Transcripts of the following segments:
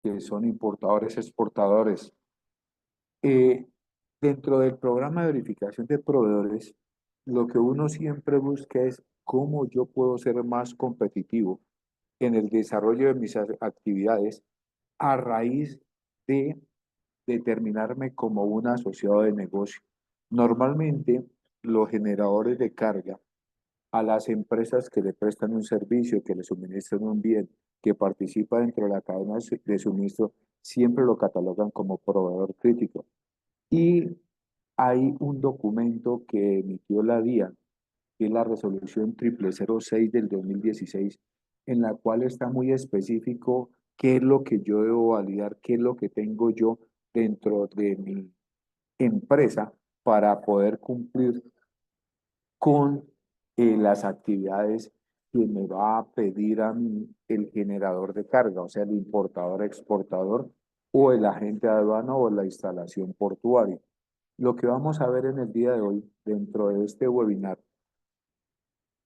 que son importadores, exportadores. Eh, Dentro del programa de verificación de proveedores, lo que uno siempre busca es cómo yo puedo ser más competitivo en el desarrollo de mis actividades a raíz de determinarme como un asociado de negocio. Normalmente, los generadores de carga a las empresas que le prestan un servicio, que le suministran un bien, que participa dentro de la cadena de suministro, siempre lo catalogan como proveedor crítico. Y hay un documento que emitió la DIA, que es la resolución 0006 del 2016, en la cual está muy específico qué es lo que yo debo validar, qué es lo que tengo yo dentro de mi empresa para poder cumplir con las actividades que me va a pedir a mí el generador de carga, o sea, el importador, exportador o el agente de aduana o la instalación portuaria. Lo que vamos a ver en el día de hoy dentro de este webinar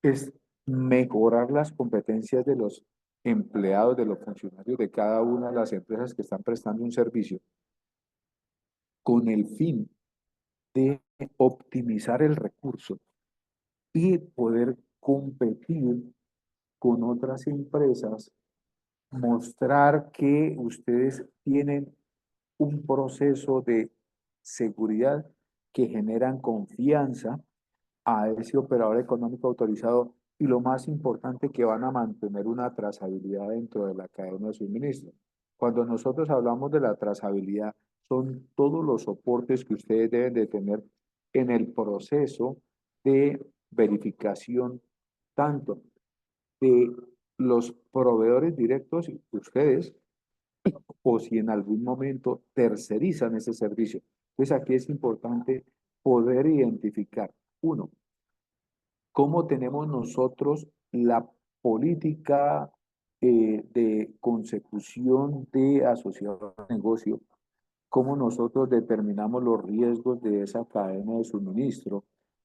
es mejorar las competencias de los empleados, de los funcionarios de cada una de las empresas que están prestando un servicio con el fin de optimizar el recurso y poder competir con otras empresas, mostrar que ustedes tienen un proceso de seguridad que generan confianza a ese operador económico autorizado y lo más importante que van a mantener una trazabilidad dentro de la cadena de suministro. Cuando nosotros hablamos de la trazabilidad, son todos los soportes que ustedes deben de tener en el proceso de verificación, tanto de los proveedores directos, ustedes, o si en algún momento tercerizan ese servicio. Entonces aquí es importante poder identificar, uno, cómo tenemos nosotros la política de consecución de asociación de negocio, cómo nosotros determinamos los riesgos de esa cadena de suministro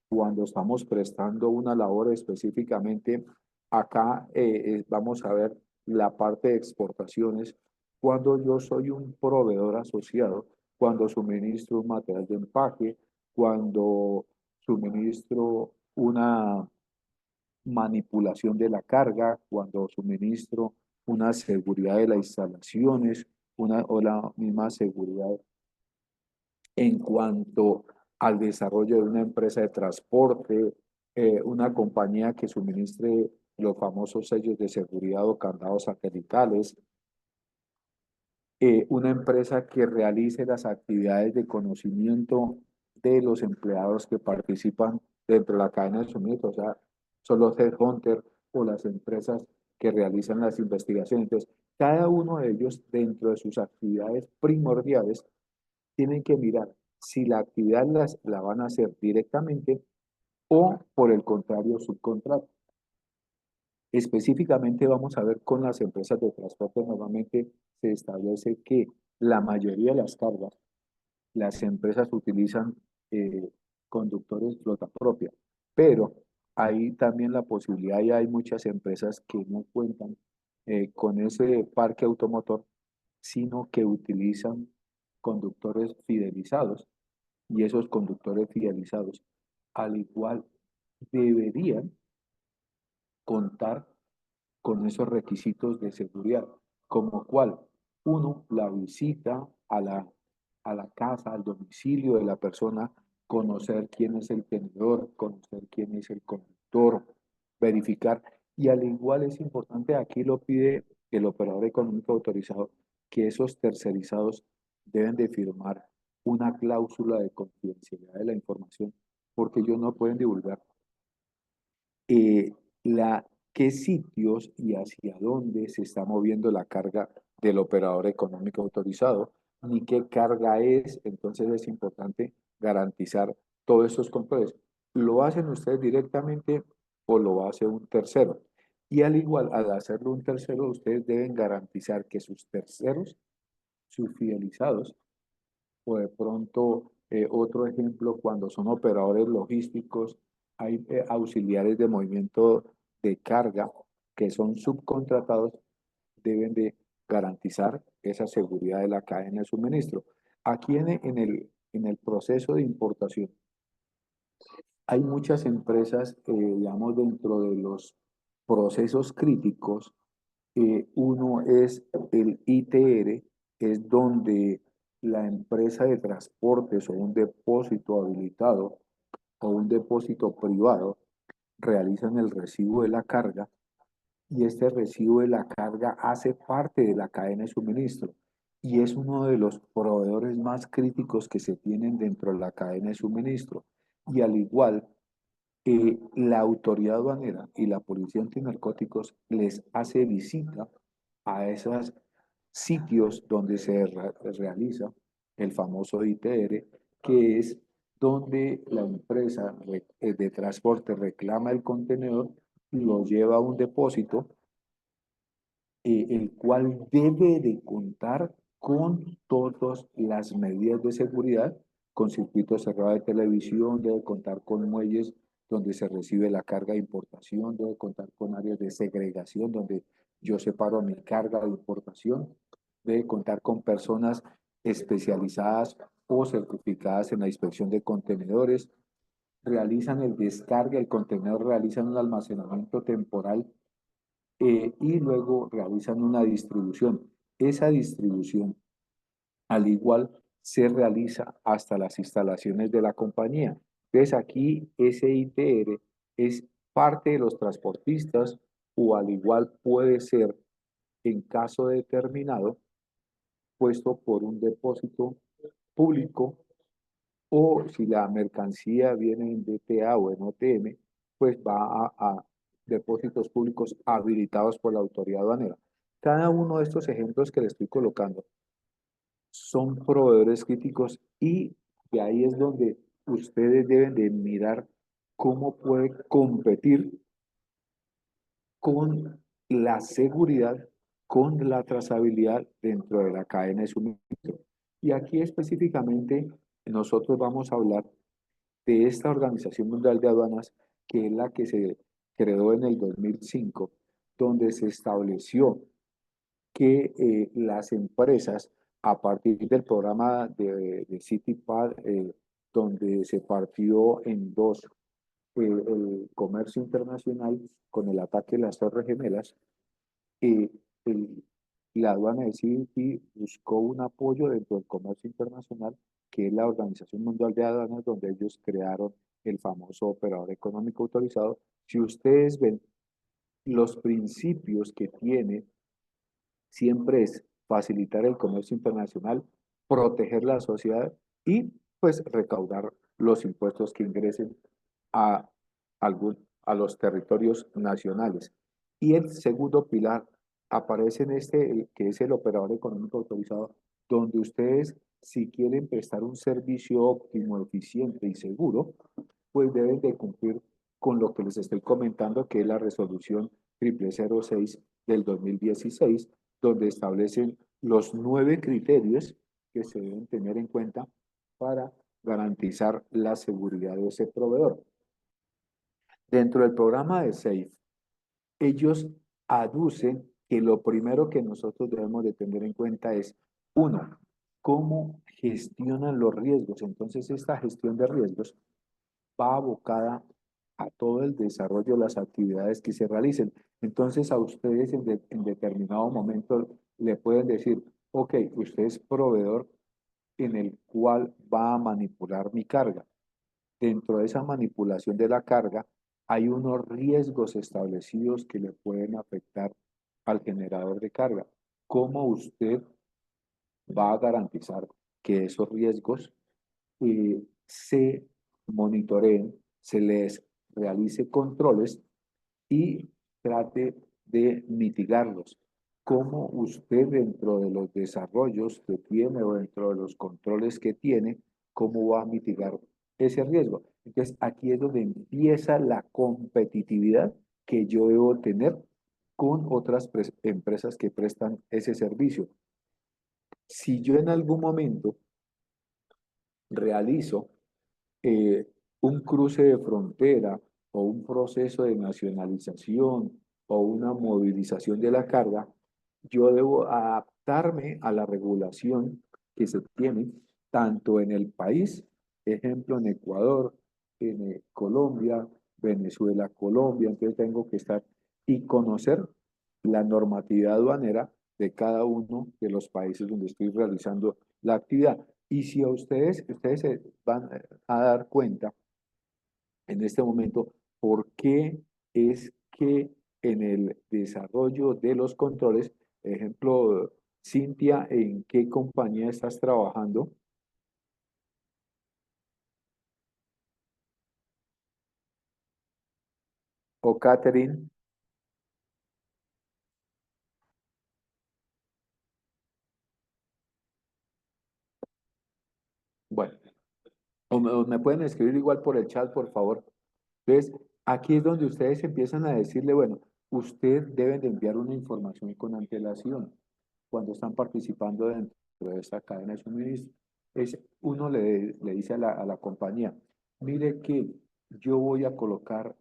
cuando estamos prestando una labor específicamente. Acá vamos a ver la parte de exportaciones, cuando yo soy un proveedor asociado, cuando suministro un material de empaque, cuando suministro una manipulación de la carga, cuando suministro una seguridad de las instalaciones, o la misma seguridad en cuanto al desarrollo de una empresa de transporte, una compañía que suministre los famosos sellos de seguridad o candados satelitales, una empresa que realice las actividades de conocimiento de los empleados que participan dentro de la cadena de suministro, o sea, son los headhunters o las empresas que realizan las investigaciones. Entonces, cada uno de ellos, dentro de sus actividades primordiales, tienen que mirar si la actividad la van a hacer directamente o, por el contrario, subcontrato. Específicamente vamos a ver con las empresas de transporte, normalmente se establece que la mayoría de las cargas, las empresas utilizan eh, conductores flota propia, pero hay también la posibilidad y hay muchas empresas que no cuentan con ese parque automotor, sino que utilizan conductores fidelizados y esos conductores fidelizados, al igual, deberían contar con esos requisitos de seguridad, como cual, uno, la visita a la casa, al domicilio de la persona, conocer quién es el tenedor, conocer quién es el conductor, verificar, y al igual es importante, aquí lo pide el operador económico autorizado, que esos tercerizados deben de firmar una cláusula de confidencialidad de la información, porque ellos no pueden divulgar eh, qué sitios y hacia dónde se está moviendo la carga del operador económico autorizado, ni qué carga es. Entonces es importante garantizar todos esos controles. ¿Lo hacen ustedes directamente o lo hace un tercero? Y al igual, al hacerlo un tercero, ustedes deben garantizar que sus terceros, sus fidelizados, o de pronto, otro ejemplo, cuando son operadores logísticos, hay auxiliares de movimiento de carga que son subcontratados, deben de garantizar esa seguridad de la cadena de suministro. Aquí en el proceso de importación hay muchas empresas, digamos, dentro de los procesos críticos. Uno es el ITR, es donde la empresa de transportes o un depósito habilitado o un depósito privado realizan el recibo de la carga, y este recibo de la carga hace parte de la cadena de suministro y es uno de los proveedores más críticos que se tienen dentro de la cadena de suministro. Y al igual, la autoridad aduanera y la policía antinarcóticos les hace visita a esos sitios donde se realiza el famoso ITR, que es donde la empresa de transporte reclama el contenedor, lo lleva a un depósito, el cual debe de contar con todas las medidas de seguridad, con circuito cerrado de televisión, debe contar con muelles donde se recibe la carga de importación, debe contar con áreas de segregación donde yo separo mi carga de importación, debe contar con personas especializadas o certificadas en la inspección de contenedores, realizan el descargue, el contenedor realizan un almacenamiento temporal, y luego realizan una distribución. Esa distribución, al igual, se realiza hasta las instalaciones de la compañía. Entonces aquí ese ITR es parte de los transportistas o al igual puede ser, en caso determinado, puesto por un depósito público, o si la mercancía viene en DTA o en OTM, pues va a depósitos públicos habilitados por la autoridad aduanera. Cada uno de estos ejemplos que le estoy colocando son proveedores críticos y de ahí es donde ustedes deben de mirar cómo puede competir con la seguridad, con la trazabilidad dentro de la cadena de suministro. Y aquí específicamente nosotros vamos a hablar de esta Organización Mundial de Aduanas, que es la que se creó en el 2005, donde se estableció que las empresas, a partir del programa de CityPad, donde se partió en dos, el comercio internacional con el ataque de las Torres Gemelas, eh, el- la aduana de CBP buscó un apoyo dentro del comercio internacional, que es la Organización Mundial de Aduanas, donde ellos crearon el famoso operador económico autorizado. Si ustedes ven, los principios que tiene siempre es facilitar el comercio internacional, proteger la sociedad y pues recaudar los impuestos que ingresen a, a los territorios nacionales. Y el segundo pilar aparece en este, que es el operador económico autorizado, donde ustedes, si quieren prestar un servicio óptimo, eficiente y seguro, pues deben de cumplir con lo que les estoy comentando, que es la resolución 0006 del 2016, donde establecen los 9 criterios que se deben tener en cuenta para garantizar la seguridad de ese proveedor. Dentro del programa de SAFE, ellos aducen que lo primero que nosotros debemos de tener en cuenta es, uno, cómo gestionan los riesgos. Entonces, esta gestión de riesgos va abocada a todo el desarrollo de las actividades que se realicen. Entonces, a ustedes en determinado momento le pueden decir, ok, usted es proveedor en el cual va a manipular mi carga. Dentro de esa manipulación de la carga, hay unos riesgos establecidos que le pueden afectar al generador de carga. ¿Cómo usted va a garantizar que esos riesgos se monitoreen, se les realice controles y trate de mitigarlos? ¿Cómo usted dentro de los desarrollos que tiene o dentro de los controles que tiene, cómo va a mitigar ese riesgo? Entonces, aquí es donde empieza la competitividad que yo debo tener con otras empresas que prestan ese servicio. Si yo en algún momento realizo eh, un cruce de frontera o un proceso de nacionalización o una movilización de la carga, yo debo adaptarme a la regulación que se tiene tanto en el país, ejemplo en Ecuador, en Colombia, Venezuela, Colombia, entonces tengo que estar y conocer la normatividad aduanera de cada uno de los países donde estoy realizando la actividad. Y si a ustedes se van a dar cuenta en este momento por qué es que en el desarrollo de los controles, ejemplo, Cintia, ¿en qué compañía estás trabajando? O Catherine, bueno, o me pueden escribir igual por el chat, por favor. Entonces, aquí es donde ustedes empiezan a decirle, bueno, usted debe de enviar una información con antelación cuando están participando dentro de esta cadena de suministro. Es, uno le dice a la compañía, mire que yo voy a colocar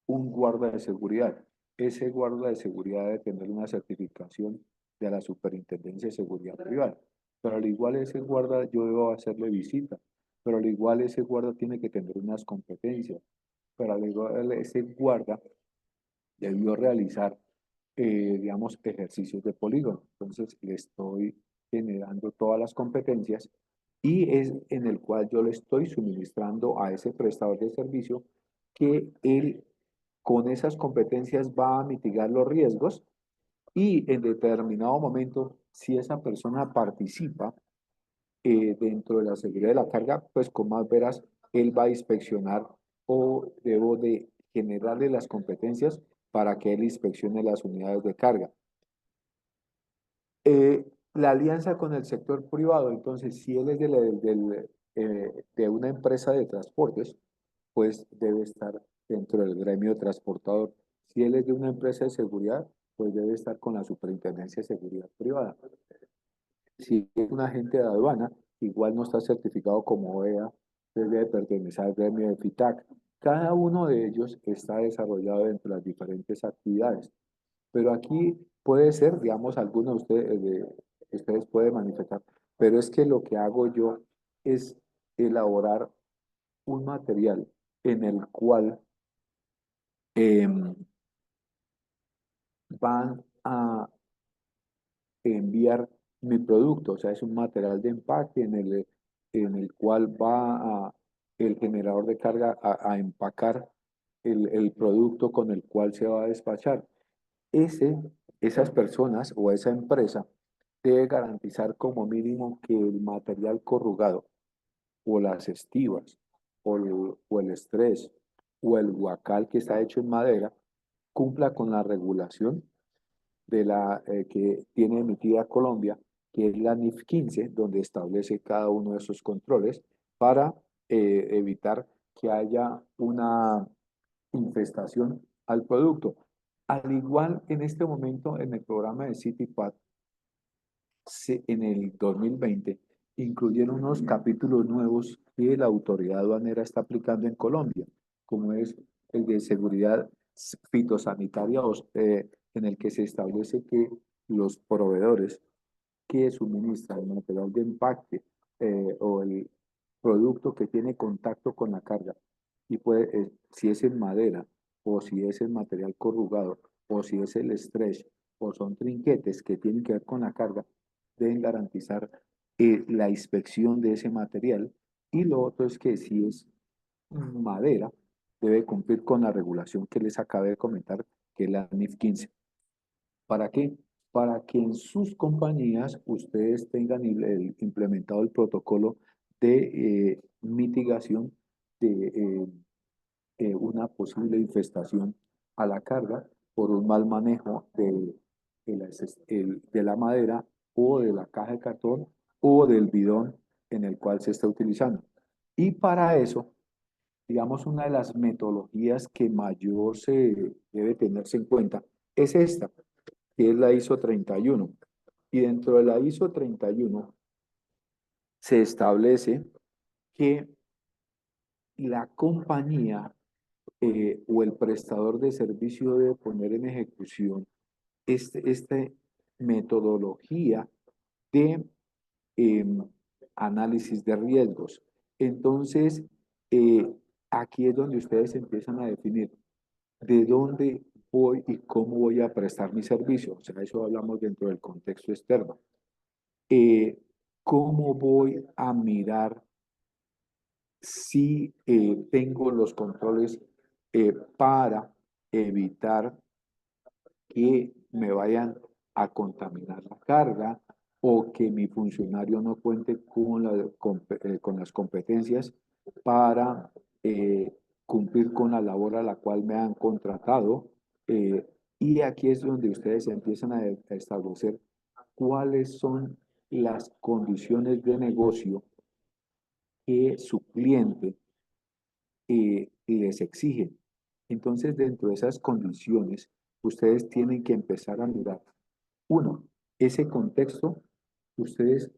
un guarda de seguridad. Ese guarda de seguridad debe tener una certificación de la Superintendencia de Seguridad Privada. Pero al igual ese guarda, yo debo hacerle visita. Pero al igual ese guarda tiene que tener unas competencias. Pero al igual ese guarda debió realizar, digamos, ejercicios de polígono. Entonces, le estoy generando todas las competencias y es en el cual yo le estoy suministrando a ese prestador de servicio que él con esas competencias va a mitigar los riesgos y en determinado momento, si esa persona participa dentro de la seguridad de la carga, pues con más veras, él va a inspeccionar o debo de generarle las competencias para que él inspeccione las unidades de carga. La alianza con el sector privado, entonces, si él es de una empresa de transportes, pues debe estar dentro del gremio transportador. Si él es de una empresa de seguridad, pues debe estar con la Superintendencia de Seguridad Privada. Si es un agente de aduana, igual no está certificado como OEA, pues debe pertenecer al gremio de FITAC. Cada uno de ellos está desarrollado dentro de las diferentes actividades. Pero aquí puede ser, digamos, algunos de ustedes pueden manifestar, pero es que lo que hago yo es elaborar un material en el cual em, van a enviar mi producto, o sea, es un material de empaque en el cual va el generador de carga a empacar el producto con el cual se va a despachar. Ese, esas personas o esa empresa debe garantizar como mínimo que el material corrugado o las estivas o el estrés o el guacal que está hecho en madera cumpla con la regulación de que tiene emitida Colombia, que es la NIF 15, donde establece cada uno de esos controles para evitar que haya una infestación al producto. Al igual en este momento en el programa de CityPad, en el 2020 incluyeron unos capítulos nuevos que la autoridad aduanera está aplicando en Colombia, como es el de seguridad fitosanitaria, en el que se establece que los proveedores que suministran el material de empaque o el producto que tiene contacto con la carga, y puede, si es en madera, o si es en material corrugado, o si es el stretch, o son trinquetes que tienen que ver con la carga, deben garantizar la inspección de ese material. Y lo otro es que si es madera, debe cumplir con la regulación que les acabé de comentar, que es la NIF 15. ¿Para qué? Para que en sus compañías ustedes tengan implementado el protocolo de mitigación de una posible infestación a la carga por un mal manejo de la madera o de la caja de cartón o del bidón en el cual se está utilizando. Y para eso, digamos, una de las metodologías que mayor se debe tenerse en cuenta es esta, que es la ISO 31. Y dentro de la ISO 31 se establece que la compañía o el prestador de servicio debe poner en ejecución metodología de em, análisis de riesgos. Entonces, aquí es donde ustedes empiezan a definir de dónde voy y cómo voy a prestar mi servicio. O sea, eso hablamos dentro del contexto externo. Eh, ¿Cómo voy a mirar si tengo los controles para evitar que me vayan a contaminar la carga o que mi funcionario no cuente con las competencias para cumplir con la labor a la cual me han contratado? Eh, y aquí es donde ustedes empiezan a establecer cuáles son las condiciones de negocio que su cliente les exigen. Entonces, dentro de esas condiciones, ustedes tienen que empezar a mirar, uno, ese contexto, ustedes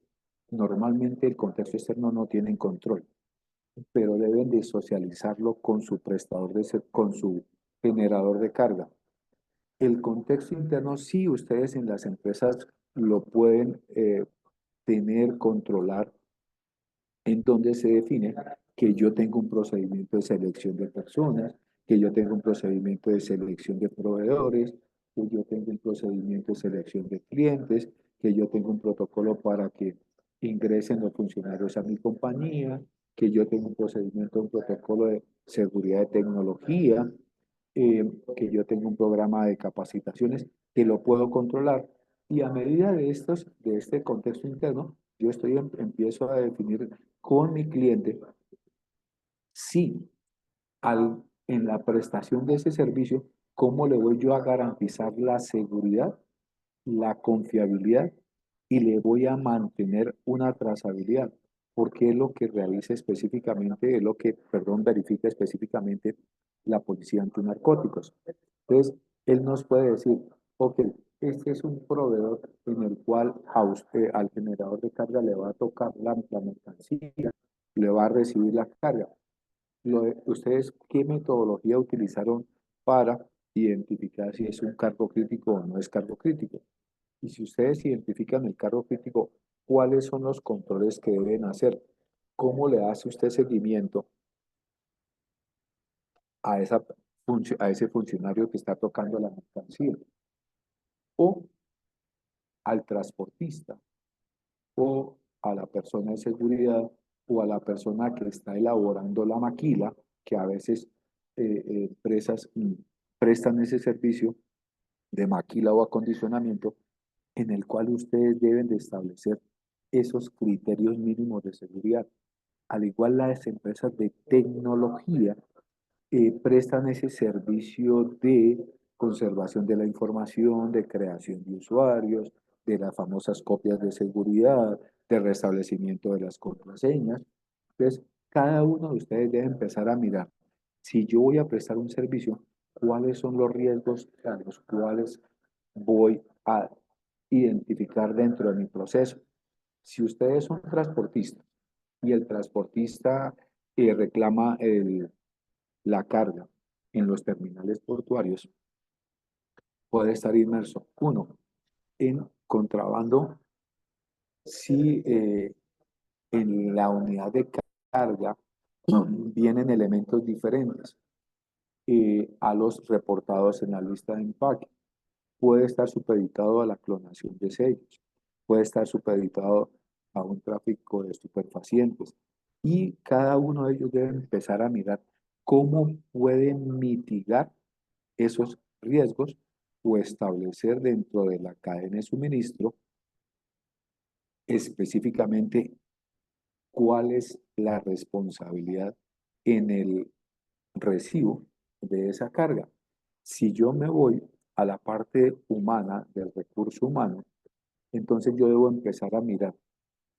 normalmente el contexto externo no tienen control, pero deben de socializarlo con su con su generador de carga. El contexto interno, sí, ustedes en las empresas lo pueden tener, controlar, en donde se define que yo tengo un procedimiento de selección de personas, que yo tengo un procedimiento de selección de proveedores, que yo tengo un procedimiento de selección de clientes, que yo tengo un protocolo para que ingresen los funcionarios a mi compañía, que yo tengo un procedimiento, un protocolo de seguridad de tecnología, que yo tengo un programa de capacitaciones que lo puedo controlar. Y a medida de este contexto interno, yo empiezo a definir con mi cliente si en la prestación de ese servicio, cómo le voy yo a garantizar la seguridad, la confiabilidad y le voy a mantener una trazabilidad, porque es lo que realiza específicamente, es lo que, perdón, verifica específicamente la policía antinarcóticos. Entonces, él nos puede decir, ok, este es un proveedor en el cual a usted, al generador de carga, le va a tocar la mercancía, le va a recibir la carga. ¿Ustedes qué metodología utilizaron para identificar si es un cargo crítico o no es cargo crítico? Y si ustedes identifican el cargo crítico, ¿cuáles son los controles que deben hacer? ¿Cómo le hace usted seguimiento a, a ese funcionario que está tocando la mercancía? O al transportista, o a la persona de seguridad, o a la persona que está elaborando la maquila, que a veces empresas prestan ese servicio de maquila o acondicionamiento, en el cual ustedes deben de establecer esos criterios mínimos de seguridad. Al igual las empresas de tecnología prestan ese servicio de conservación de la información, de creación de usuarios, de las famosas copias de seguridad, de restablecimiento de las contraseñas. Entonces, cada uno de ustedes debe empezar a mirar, si yo voy a prestar un servicio, cuáles son los riesgos a los cuales voy a identificar dentro de mi proceso. Si ustedes son transportistas y el transportista reclama la carga en los terminales portuarios, puede estar inmerso, uno, en contrabando, si en la unidad de carga vienen elementos diferentes a los reportados en la lista de empaque. Puede estar supeditado a la clonación de sellos, puede estar supeditado a un tráfico de estupefacientes y cada uno de ellos debe empezar a mirar cómo puede mitigar esos riesgos o establecer dentro de la cadena de suministro específicamente cuál es la responsabilidad en el recibo de esa carga. Si yo me voy a la parte humana del recurso humano, entonces yo debo empezar a mirar,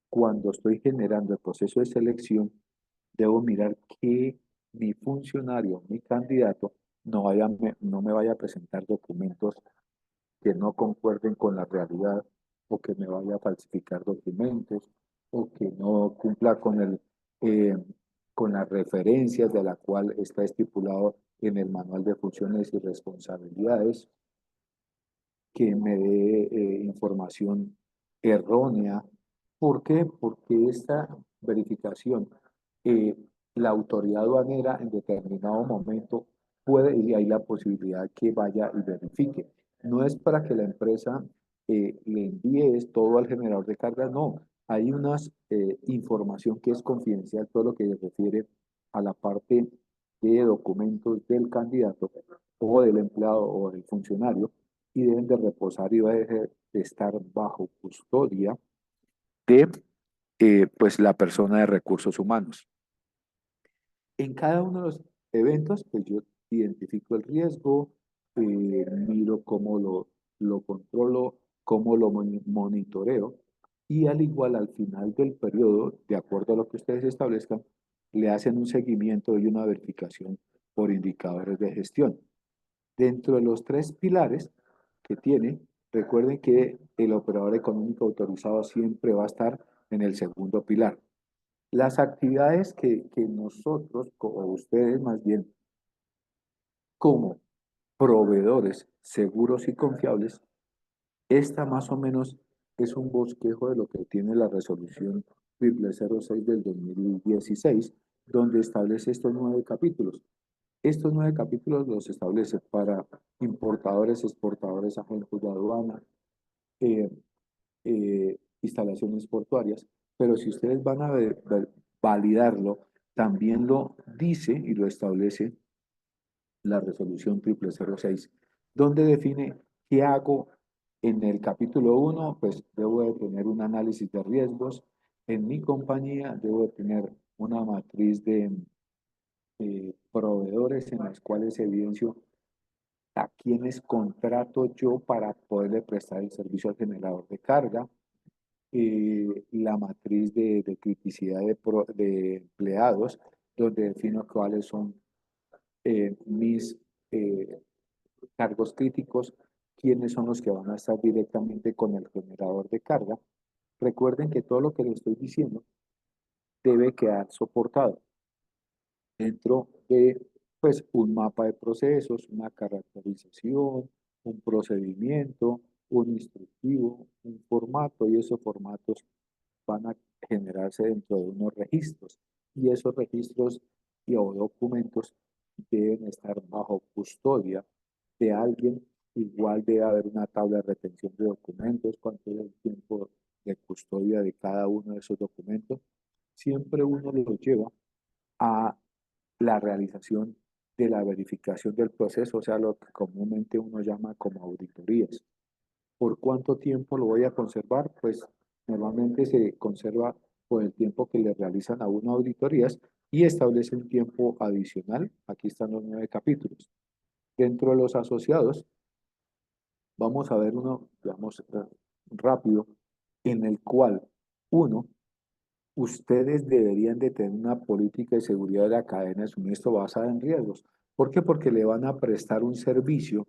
cuando estoy generando el proceso de selección, debo mirar que mi funcionario, mi candidato, no me vaya a presentar documentos que no concuerden con la realidad, o que me vaya a falsificar documentos, o que no cumpla eh, con las referencias de la cual está estipulado en el manual de funciones y responsabilidades. que me dé información errónea. ¿Por qué? Porque esta verificación, eh, la autoridad aduanera en determinado momento puede, y hay la posibilidad que vaya y verifique. No es para que la empresa le envíe todo al generador de carga, no. Hay una información que es confidencial, todo lo que se refiere a la parte de documentos del candidato o del empleado o del funcionario, y deben de reposar y deben de estar bajo custodia de pues la persona de recursos humanos. En cada uno de los eventos, pues yo identifico el riesgo, miro cómo lo controlo, cómo lo monitoreo, y al igual al final del periodo, de acuerdo a lo que ustedes establezcan, le hacen un seguimiento y una verificación por indicadores de gestión. Dentro de los tres pilares que tiene, recuerden que el operador económico autorizado siempre va a estar en el segundo pilar. Las actividades que nosotros, o ustedes más bien, como proveedores seguros y confiables, esta más o menos es un bosquejo de lo que tiene la resolución 0006 del 2016, donde establece estos 9 capítulos. Estos 9 capítulos los establece para importadores, exportadores, agentes de aduana, eh, instalaciones portuarias, pero si ustedes van a validarlo, también lo dice y lo establece la resolución 0006, donde define qué hago en el capítulo 1, pues debo de tener un análisis de riesgos. En mi compañía debo de tener una matriz de proveedores en las cuales evidencio a quienes contrato yo para poderle prestar el servicio al generador de carga, la matriz de criticidad de empleados, donde defino cuáles son mis eh, cargos críticos, quiénes son los que van a estar directamente con el generador de carga. Recuerden que todo lo que les estoy diciendo debe quedar soportado dentro de pues, un mapa de procesos, una caracterización, un procedimiento, un instructivo, un formato, y esos formatos van a generarse dentro de unos registros, y esos registros y o documentos deben estar bajo custodia de alguien. Igual debe haber una tabla de retención de documentos, cuánto es el tiempo de custodia de cada uno de esos documentos. Siempre uno los lleva a la realización de la verificación del proceso, o sea, lo que comúnmente uno llama como auditorías. ¿Por cuánto tiempo lo voy a conservar? Pues normalmente se conserva por el tiempo que le realizan a uno auditorías, y establece un tiempo adicional. Aquí están los 9 capítulos. Dentro de los asociados, vamos a ver uno, digamos, rápido, en el cual uno, ustedes deberían de tener una política de seguridad de la cadena de suministro basada en riesgos. ¿Por qué? Porque le van a prestar un servicio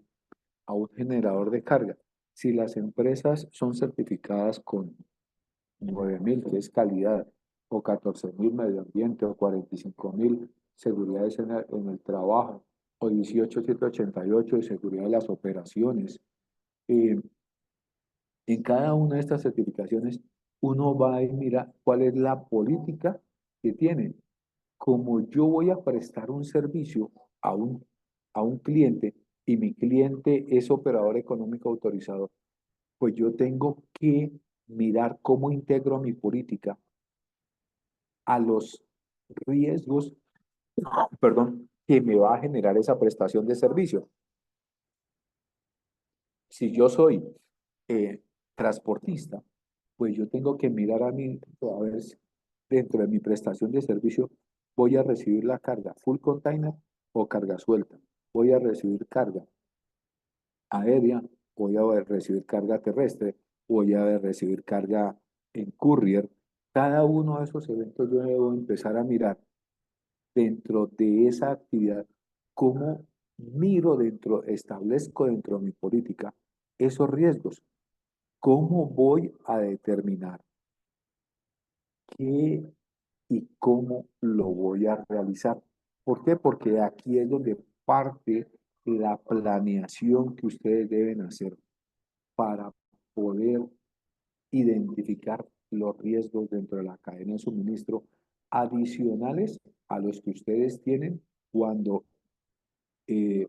a un generador de carga. Si las empresas son certificadas con 9.000, que es calidad, o 14.000 medio ambiente, o 45.000 seguridades en el trabajo, o 18.788 de seguridad de las operaciones, eh, en cada una de estas certificaciones uno va y mira cuál es la política que tienen. Como yo voy a prestar un servicio a un cliente, y mi cliente es operador económico autorizado, pues yo tengo que mirar cómo integro mi política a los riesgos, perdón, que me va a generar esa prestación de servicio. Si yo soy eh, transportista, pues yo tengo que mirar a ver si dentro de mi prestación de servicio voy a recibir la carga full container o carga suelta. Voy a recibir carga aérea, voy a recibir carga terrestre, voy a recibir carga en courier. Cada uno de esos eventos yo debo empezar a mirar dentro de esa actividad cómo miro dentro, establezco dentro de mi política esos riesgos. ¿Cómo voy a determinar qué y cómo lo voy a realizar? ¿Por qué? Porque aquí es donde parte la planeación que ustedes deben hacer para poder identificar los riesgos dentro de la cadena de suministro adicionales a los que ustedes tienen cuando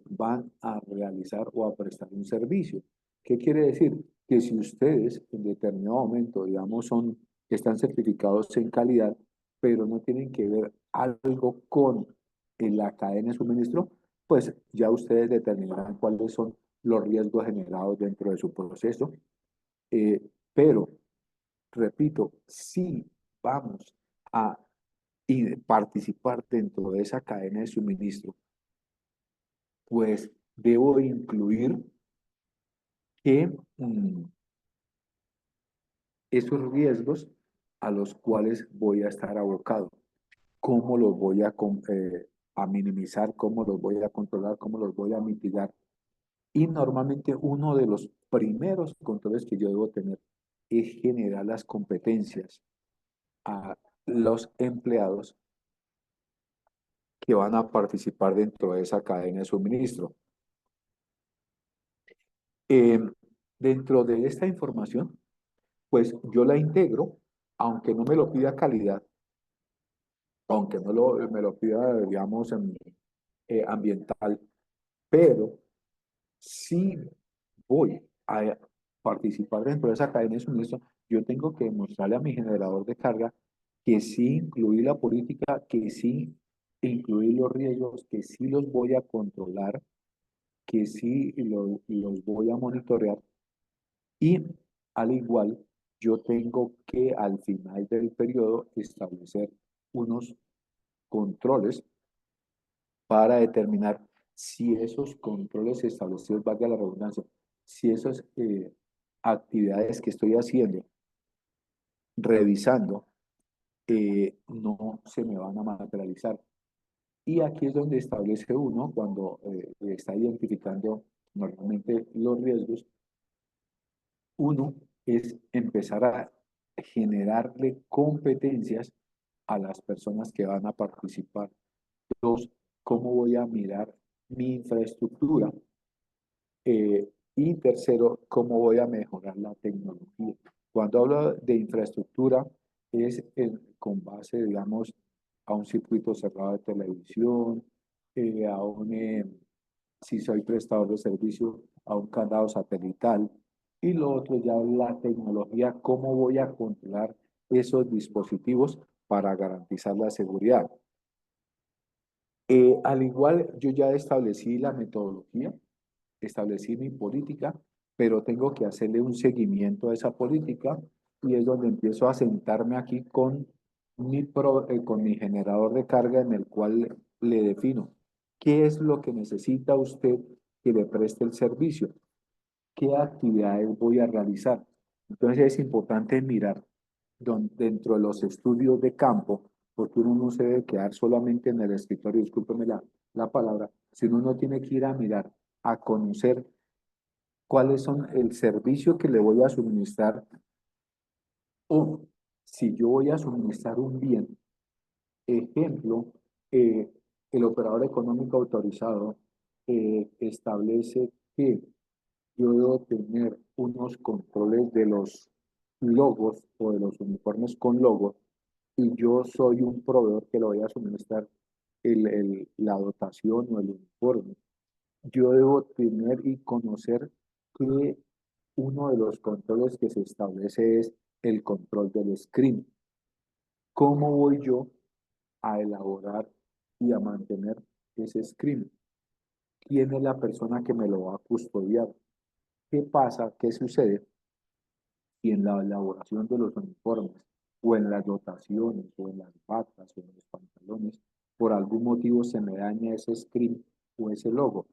van a realizar o a prestar un servicio. ¿Qué quiere decir? Que si ustedes en determinado momento, digamos, están certificados en calidad, pero no tienen que ver algo con la cadena de suministro, pues ya ustedes determinarán cuáles son los riesgos generados dentro de su proceso. Pero, repito, si vamos a participar dentro de esa cadena de suministro, pues debo incluir que esos riesgos a los cuales voy a estar abocado, cómo los voy a minimizar, cómo los voy a controlar, cómo los voy a mitigar. Y normalmente uno de los primeros controles que yo debo tener es generar las competencias a los empleados que van a participar dentro de esa cadena de suministro. Eh, Dentro de esta información, pues yo la integro, aunque no me lo pida calidad, aunque no me lo pida, digamos, ambiental, pero si voy a participar dentro de esa cadena de suministro, yo tengo que demostrarle a mi generador de carga que sí incluí la política, que sí incluí los riesgos, que sí los voy a controlar, que sí los voy a monitorear y al igual yo tengo que al final del periodo establecer unos controles para determinar si esos controles establecidos, valga la redundancia, si esas actividades que estoy haciendo, revisando, no se me van a materializar. Y aquí es donde establece uno, cuando está identificando normalmente los riesgos, uno es empezar a generarle competencias a las personas que van a participar. Dos, cómo voy a mirar mi infraestructura. Y tercero, cómo voy a mejorar la tecnología. Cuando hablo de infraestructura, es con base, digamos, a un circuito cerrado de televisión, a si soy prestador de servicio, a un candado satelital. Y lo otro ya es la tecnología, cómo voy a controlar esos dispositivos para garantizar la seguridad. Al igual, yo ya establecí la metodología, establecí mi política, pero tengo que hacerle un seguimiento a esa política y es donde empiezo a sentarme aquí con mi generador de carga en el cual le defino qué es lo que necesita usted que le preste el servicio, qué actividades voy a realizar. Entonces es importante mirar dentro de los estudios de campo, porque uno no se debe quedar solamente en el escritorio, discúlpeme la palabra, sino uno tiene que ir a mirar, a conocer cuáles son el servicio que le voy a suministrar o si yo voy a suministrar un bien. Ejemplo, eh, el operador económico autorizado establece que yo debo tener unos controles de los logos o de los uniformes con logos y yo soy un proveedor que le voy a suministrar la dotación o el uniforme. Yo debo tener y conocer que uno de los controles que se establece es el control del screen. ¿Cómo voy yo a elaborar y a mantener ese screen? ¿Quién es la persona que me lo va a custodiar? ¿Qué pasa? ¿Qué sucede si en la elaboración de los uniformes o en las dotaciones o en las batas o en los pantalones, por algún motivo se me daña ese screen o ese logo?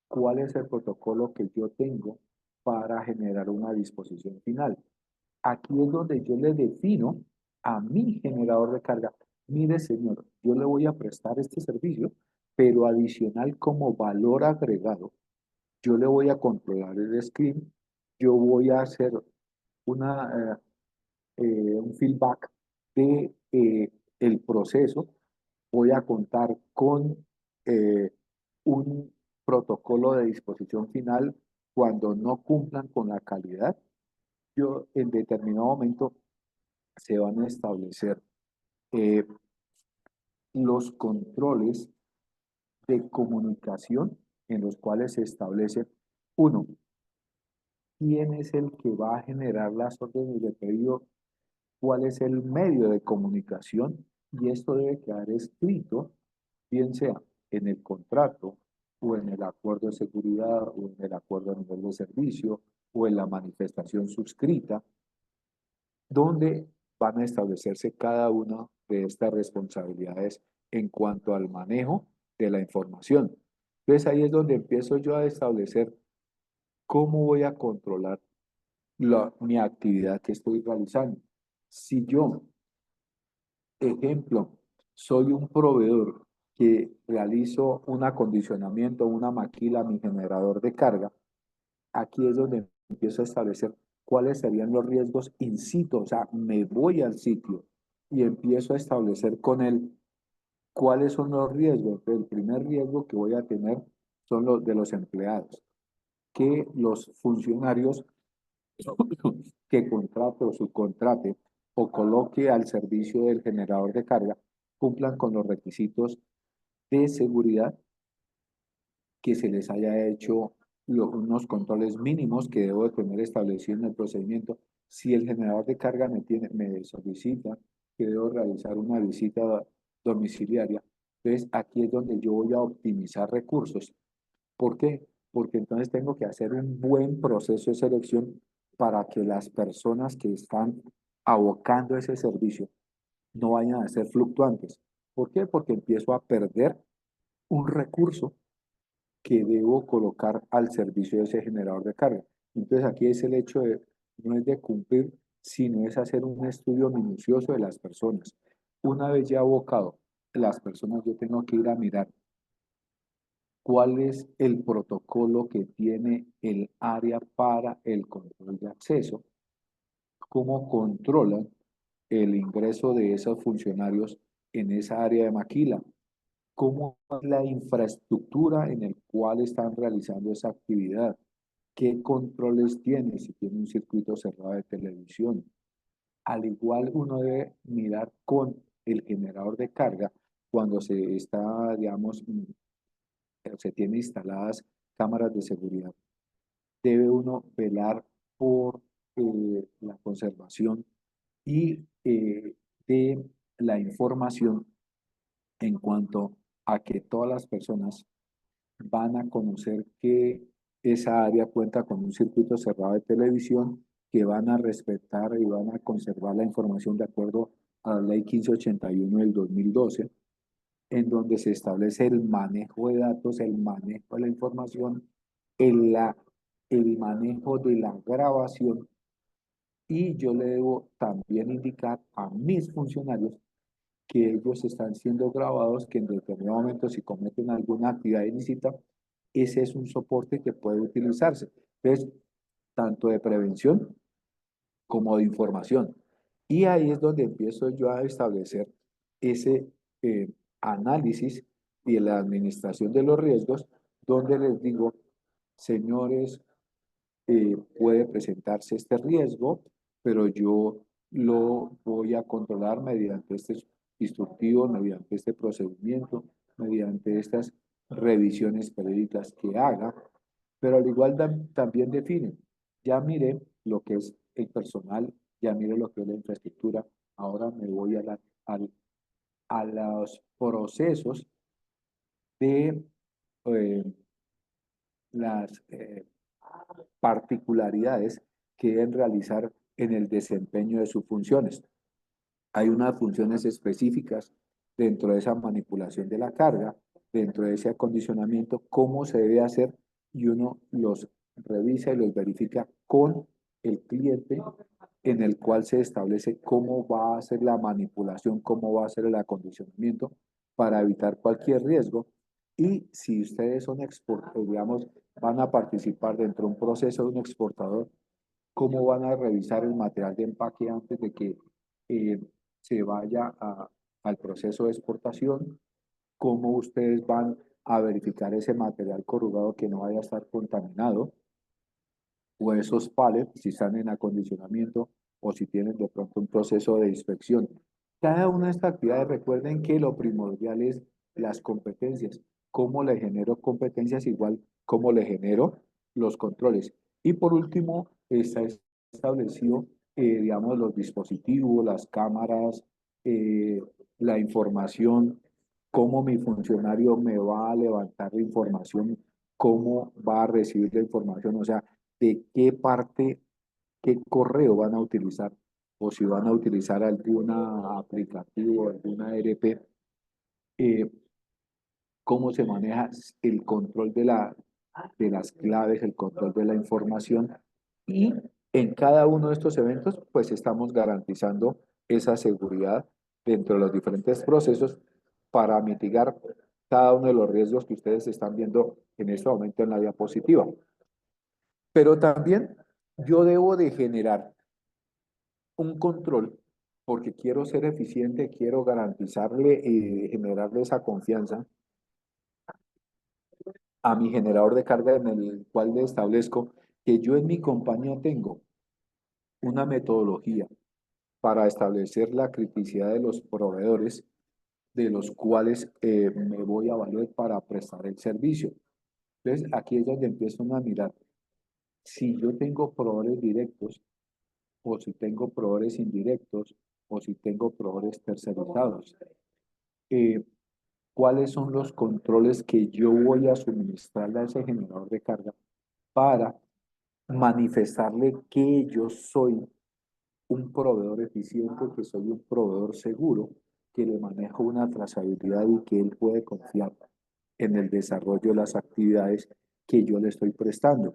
¿Cuál es el protocolo que yo tengo para generar una disposición final? Aquí es donde yo le defino a mi generador de carga, mire señor, yo le voy a prestar este servicio, pero adicional como valor agregado, yo le voy a controlar el screen, yo voy a hacer una, un feedback de el proceso, voy a contar con un protocolo de disposición final cuando no cumplan con la calidad, yo en determinado momento se van a establecer eh, los controles de comunicación en los cuales se establece, uno, quién es el que va a generar las órdenes de pedido, cuál es el medio de comunicación, y esto debe quedar escrito, bien sea en el contrato o en el acuerdo de seguridad o en el acuerdo a nivel de servicio o en la manifestación suscrita, donde van a establecerse cada una de estas responsabilidades en cuanto al manejo de la información. Entonces ahí es donde empiezo yo a establecer cómo voy a controlar mi actividad que estoy realizando. Si yo, ejemplo, soy un proveedor que realizo un acondicionamiento, una maquila, mi generador de carga, aquí es donde empiezo a establecer cuáles serían los riesgos in situ, o sea, me voy al sitio y empiezo a establecer con él cuáles son los riesgos. El primer riesgo que voy a tener son los de los empleados, que los funcionarios que contrate o subcontrate o coloque al servicio del generador de carga cumplan con los requisitos de seguridad, que se les haya hecho unos controles mínimos que debo de tener establecido en el procedimiento. Si el generador de carga me solicita que debo realizar una visita domiciliaria, entonces aquí es donde yo voy a optimizar recursos. ¿Por qué? Porque entonces tengo que hacer un buen proceso de selección para que las personas que están abocando ese servicio no vayan a ser fluctuantes. ¿Por qué? Porque empiezo a perder un recurso que debo colocar al servicio de ese generador de carga. Entonces aquí es el hecho de, no es de cumplir, sino es hacer un estudio minucioso de las personas. Una vez ya abocado las personas, yo tengo que ir a mirar cuál es el protocolo que tiene el área para el control de acceso, cómo controlan el ingreso de esos funcionarios en esa área de maquila, cómo es la infraestructura en el cual están realizando esa actividad, qué controles tiene, si tiene un circuito cerrado de televisión. Al igual uno debe mirar con el generador de carga cuando se está, digamos, se tiene instaladas cámaras de seguridad. Debe uno velar por la conservación y de la información en cuanto a que todas las personas van a conocer que esa área cuenta con un circuito cerrado de televisión, que van a respetar y van a conservar la información de acuerdo a la ley 1581 del 2012, en donde se establece el manejo de datos, el manejo de la información, el, la, el manejo de la grabación, y yo le debo también indicar a mis funcionarios que ellos están siendo grabados, que en determinado momento si cometen alguna actividad ilícita, ese es un soporte que puede utilizarse. Entonces, tanto de prevención como de información. Y ahí es donde empiezo yo a establecer ese análisis y la administración de los riesgos, donde les digo, señores, puede presentarse este riesgo, pero yo lo voy a controlar mediante este instructivo, mediante este procedimiento, mediante estas revisiones periódicas que haga, pero al igual también define, ya mire lo que es el personal, ya mire lo que es la infraestructura, ahora me voy a los procesos de eh, las particularidades que deben realizar en el desempeño de sus funciones. Hay unas funciones específicas dentro de esa manipulación de la carga, dentro de ese acondicionamiento, cómo se debe hacer, y uno los revisa y los verifica con el cliente, en el cual se establece cómo va a ser la manipulación, cómo va a ser el acondicionamiento para evitar cualquier riesgo. Y si ustedes son digamos, van a participar dentro de un proceso de un exportador, cómo van a revisar el material de empaque antes de que eh, se vaya al proceso de exportación, cómo ustedes van a verificar ese material corrugado que no vaya a estar contaminado, o esos pallets, si están en acondicionamiento o si tienen de pronto un proceso de inspección. Cada una de estas actividades, recuerden que lo primordial es las competencias. ¿Cómo le genero competencias? Igual, ¿cómo le genero los controles? Y por último, está establecido, digamos, los dispositivos, las cámaras, eh, la información, cómo mi funcionario me va a levantar la información, cómo va a recibir la información, o sea, de qué parte, qué correo van a utilizar, o si van a utilizar alguna aplicativo, alguna ERP, eh, cómo se maneja el control de las claves, el control de la información. Y en cada uno de estos eventos, pues estamos garantizando esa seguridad dentro de los diferentes procesos para mitigar cada uno de los riesgos que ustedes están viendo en este momento en la diapositiva. Pero también yo debo de generar un control porque quiero ser eficiente, quiero garantizarle y generarle esa confianza a mi generador de carga en el cual le establezco que yo en mi compañía tengo una metodología para establecer la criticidad de los proveedores de los cuales me voy a valer para prestar el servicio. Entonces, aquí es donde empiezo a mirar si yo tengo proveedores directos o si tengo proveedores indirectos o si tengo proveedores tercerizados. Eh, ¿Cuáles son los controles que yo voy a suministrarle a ese generador de carga para manifestarle que yo soy un proveedor eficiente, que soy un proveedor seguro, que le manejo una trazabilidad y que él puede confiar en el desarrollo de las actividades que yo le estoy prestando?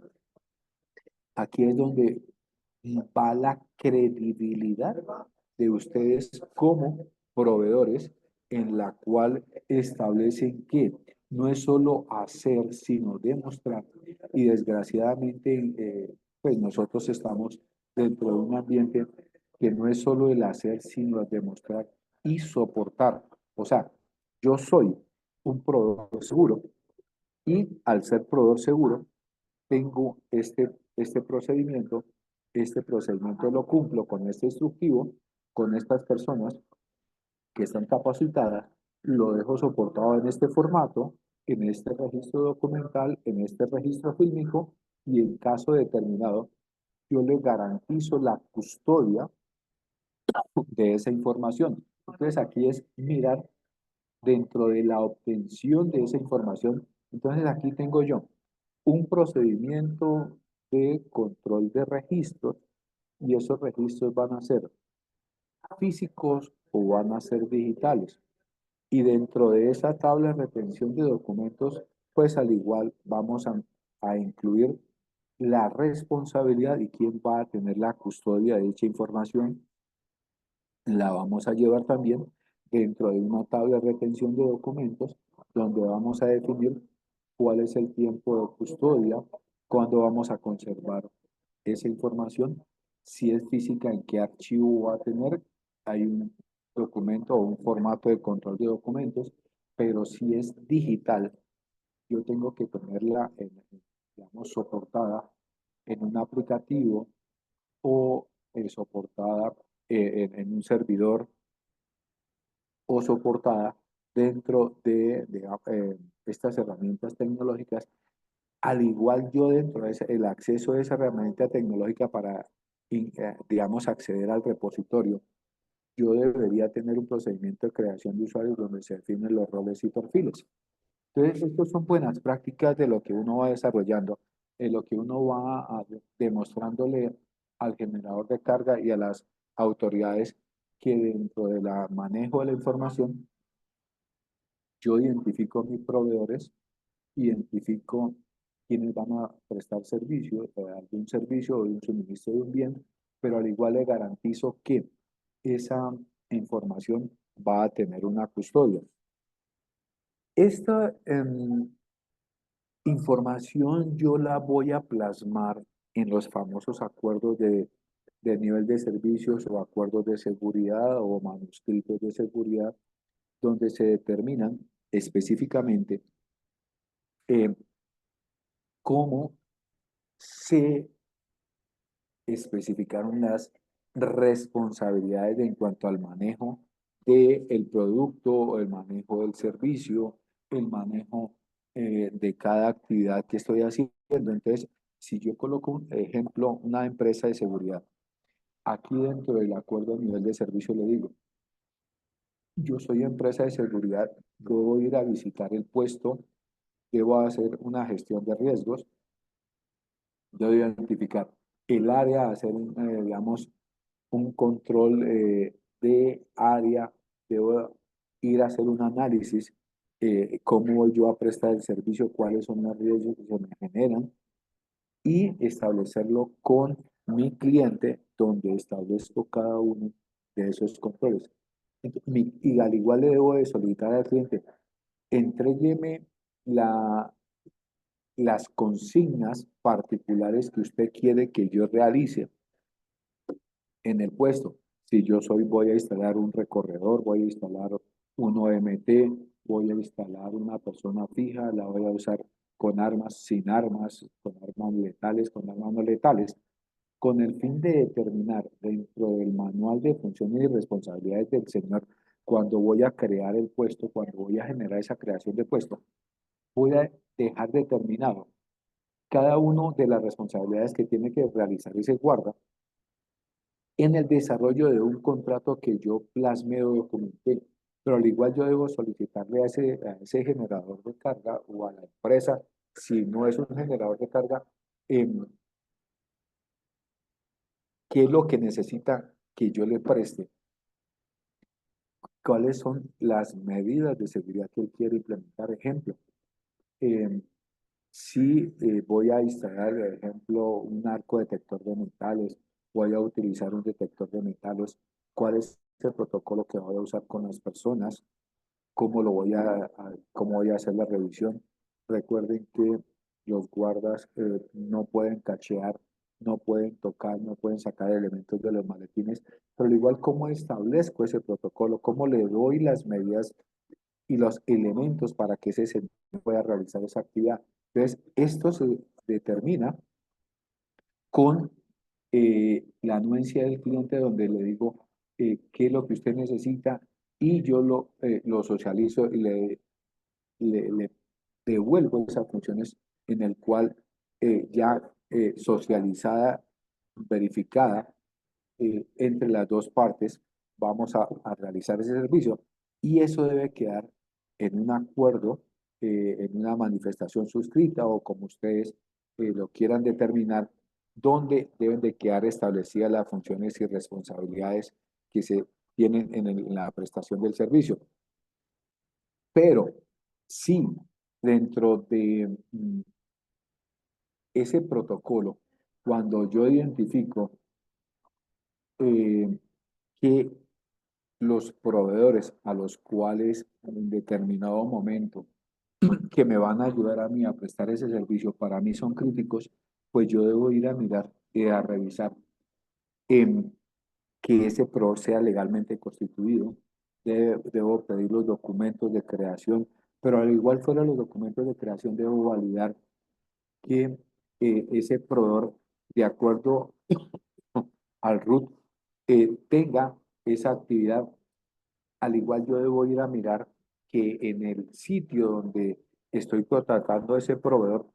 Aquí es donde va la credibilidad de ustedes como proveedores, en la cual establecen que no es solo hacer, sino demostrar. Y desgraciadamente, pues nosotros estamos dentro de un ambiente que no es solo el hacer, sino el demostrar y soportar. O sea, yo soy un proveedor seguro y al ser proveedor seguro, tengo este procedimiento lo cumplo con este instructivo, con estas personas que están capacitadas, lo dejo soportado en este formato, en este registro documental, en este registro fílmico, y en caso determinado, yo le garantizo la custodia de esa información. Entonces aquí es mirar dentro de la obtención de esa información. Entonces aquí tengo yo un procedimiento de control de registros y esos registros van a ser físicos o van a ser digitales. Y dentro de esa tabla de retención de documentos, pues al igual vamos a incluir la responsabilidad y quién va a tener la custodia de dicha información. La vamos a llevar también dentro de una tabla de retención de documentos donde vamos a definir cuál es el tiempo de custodia, cuándo vamos a conservar esa información, si es física, en qué archivo va a tener. Hay un documento o un formato de control de documentos, pero si es digital, yo tengo que tenerla, digamos, soportada en un aplicativo o soportada en un servidor o soportada dentro de estas herramientas tecnológicas. Al igual yo dentro de el acceso a esa herramienta tecnológica para, digamos, acceder al repositorio, yo debería tener un procedimiento de creación de usuarios donde se definen los roles y perfiles. Entonces, estas son buenas prácticas de lo que uno va desarrollando, de lo que uno va demostrándole al generador de carga y a las autoridades que dentro del manejo de la información, yo identifico mis proveedores, identifico quienes van a prestar servicio, algún servicio o un suministro de un bien, pero al igual le garantizo que esa información va a tener una custodia. Esta información yo la voy a plasmar en los famosos acuerdos de nivel de servicios o acuerdos de seguridad o manuscritos de seguridad, donde se determinan específicamente eh, cómo se especificaron las responsabilidades en cuanto al manejo del producto, el manejo del servicio, el manejo de cada actividad que estoy haciendo. Entonces, si yo coloco un ejemplo, una empresa de seguridad, aquí dentro del acuerdo a nivel de servicio le digo, yo soy empresa de seguridad, debo ir a visitar el puesto, debo hacer una gestión de riesgos, debo identificar el área, hacer, digamos, un control de área, debo ir a hacer un análisis, cómo voy yo a prestar el servicio, cuáles son los riesgos que se me generan y establecerlo con mi cliente donde establezco cada uno de esos controles. Y al igual le debo de solicitar al cliente, entrégueme la, las consignas particulares que usted quiere que yo realice en el puesto. Si yo soy, voy a instalar un recorredor, voy a instalar un OMT, voy a instalar una persona fija, la voy a usar con armas, sin armas, con armas letales, con armas no letales, con el fin de determinar dentro del manual de funciones y responsabilidades del señor, cuando voy a crear el puesto, cuando voy a generar esa creación de puesto, voy a dejar determinado cada uno de las responsabilidades que tiene que realizar ese guarda en el desarrollo de un contrato que yo plasme o documenté. Pero al igual yo debo solicitarle a ese generador de carga o a la empresa, si no es un generador de carga, qué es lo que necesita que yo le preste, cuáles son las medidas de seguridad que él quiere implementar. Ejemplo, em, si voy a instalar, por ejemplo, un arco detector de metales, voy a utilizar un detector de metales, cuál es el protocolo que voy a usar con las personas, cómo cómo voy a hacer la revisión. Recuerden que los guardas no pueden cachear, no pueden tocar, no pueden sacar elementos de los maletines, pero al igual cómo establezco ese protocolo, cómo le doy las medidas y los elementos para que ese señor pueda realizar esa actividad. Entonces, esto se determina con la anuencia del cliente donde le digo qué es lo que usted necesita y yo lo socializo y le devuelvo esas funciones en el cual ya socializada, verificada entre las dos partes, vamos a realizar ese servicio y eso debe quedar en un acuerdo, en una manifestación suscrita o como ustedes lo quieran determinar, donde deben de quedar establecidas las funciones y responsabilidades que se tienen en la prestación del servicio. Pero si dentro de ese protocolo, cuando yo identifico eh, que los proveedores a los cuales en determinado momento que me van a ayudar a mí a prestar ese servicio para mí son críticos, pues yo debo ir a mirar y a revisar que ese proveedor sea legalmente constituido. Debo pedir los documentos de creación, pero al igual fuera los documentos de creación, debo validar que ese proveedor, de acuerdo al RUT, tenga esa actividad. Al igual yo debo ir a mirar que en el sitio donde estoy contratando a ese proveedor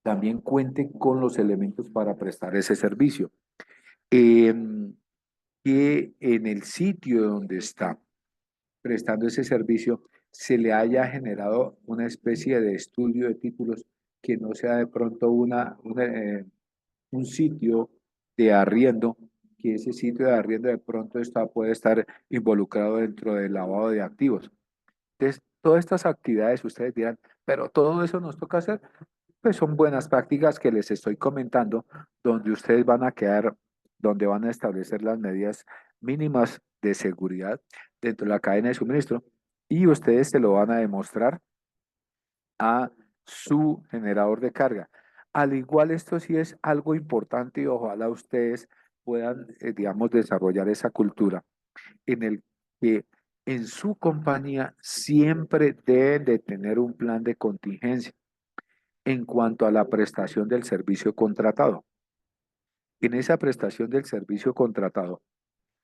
también cuente con los elementos para prestar ese servicio. Em, que en el sitio donde está prestando ese servicio se le haya generado una especie de estudio de títulos que no sea de pronto un sitio de arriendo, que ese sitio de arriendo de pronto puede estar involucrado dentro del lavado de activos. Entonces, todas estas actividades ustedes dirán, pero todo eso nos toca hacer, pues son buenas prácticas que les estoy comentando, donde ustedes van a quedar, donde van a establecer las medidas mínimas de seguridad dentro de la cadena de suministro y ustedes se lo van a demostrar a su generador de carga. Al igual, esto sí es algo importante y ojalá ustedes puedan, digamos, desarrollar esa cultura en el que en su compañía siempre deben de tener un plan de contingencia en cuanto a la prestación del servicio contratado. En esa prestación del servicio contratado,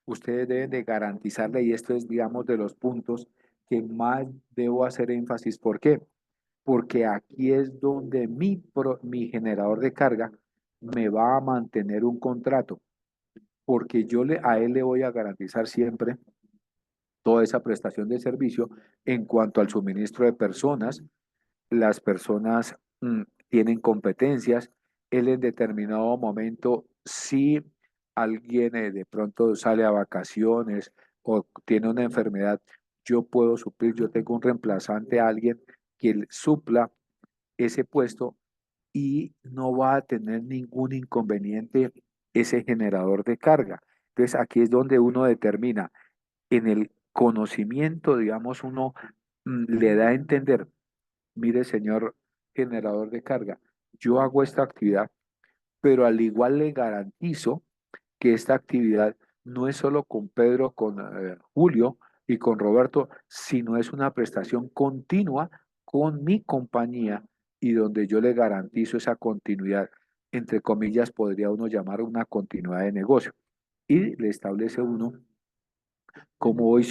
ustedes deben de garantizarle, y esto es, digamos, de los puntos que más debo hacer énfasis. ¿Por qué? Porque aquí es donde mi generador de carga me va a mantener un contrato, porque a él le voy a garantizar siempre toda esa prestación de servicio en cuanto al suministro de personas. Las personas tienen competencias. Él en determinado momento, si alguien de pronto sale a vacaciones o tiene una enfermedad, yo puedo suplir, yo tengo un reemplazante, alguien que supla ese puesto y no va a tener ningún inconveniente ese generador de carga. Entonces aquí es donde uno determina en el conocimiento, digamos, uno le da a entender, mire, señor generador de carga, yo hago esta actividad, pero al igual le garantizo que esta actividad no es solo con Pedro, con Julio y con Roberto, sino es una prestación continua con mi compañía y donde yo le garantizo esa continuidad, entre comillas, podría uno llamar una continuidad de negocio. Y le establece uno cómo voy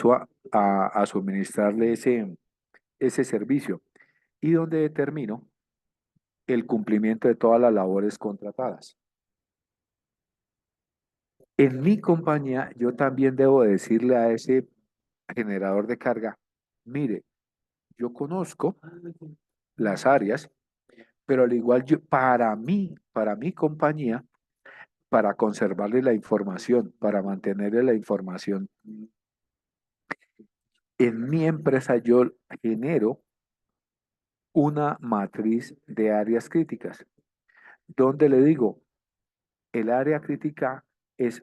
a suministrarle ese servicio y donde determino el cumplimiento de todas las labores contratadas. En mi compañía, yo también debo decirle a ese generador de carga, mire, yo conozco las áreas, pero al igual yo, para mi compañía, para conservarle la información, para mantenerle la información, en mi empresa yo genero una matriz de áreas críticas, donde le digo, el área crítica es,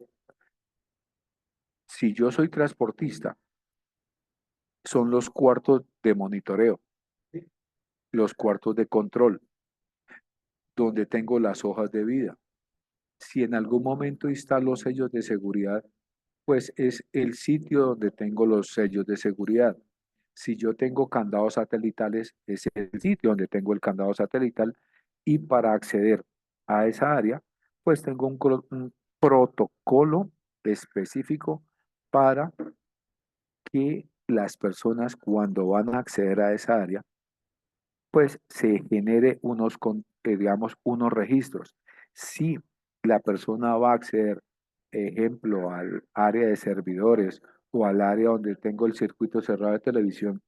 si yo soy transportista, son los cuartos de monitoreo, los cuartos de control, donde tengo las hojas de vida. Si en algún momento instalo sellos de seguridad, pues es el sitio donde tengo los sellos de seguridad. Si yo tengo candados satelitales, es el sitio donde tengo el candado satelital. Y para acceder a esa área, pues tengo un protocolo específico para que las personas cuando van a acceder a esa área, pues se genere digamos, unos registros. Si la persona va a acceder, ejemplo, al área de servidores o al área donde tengo el circuito cerrado de televisión,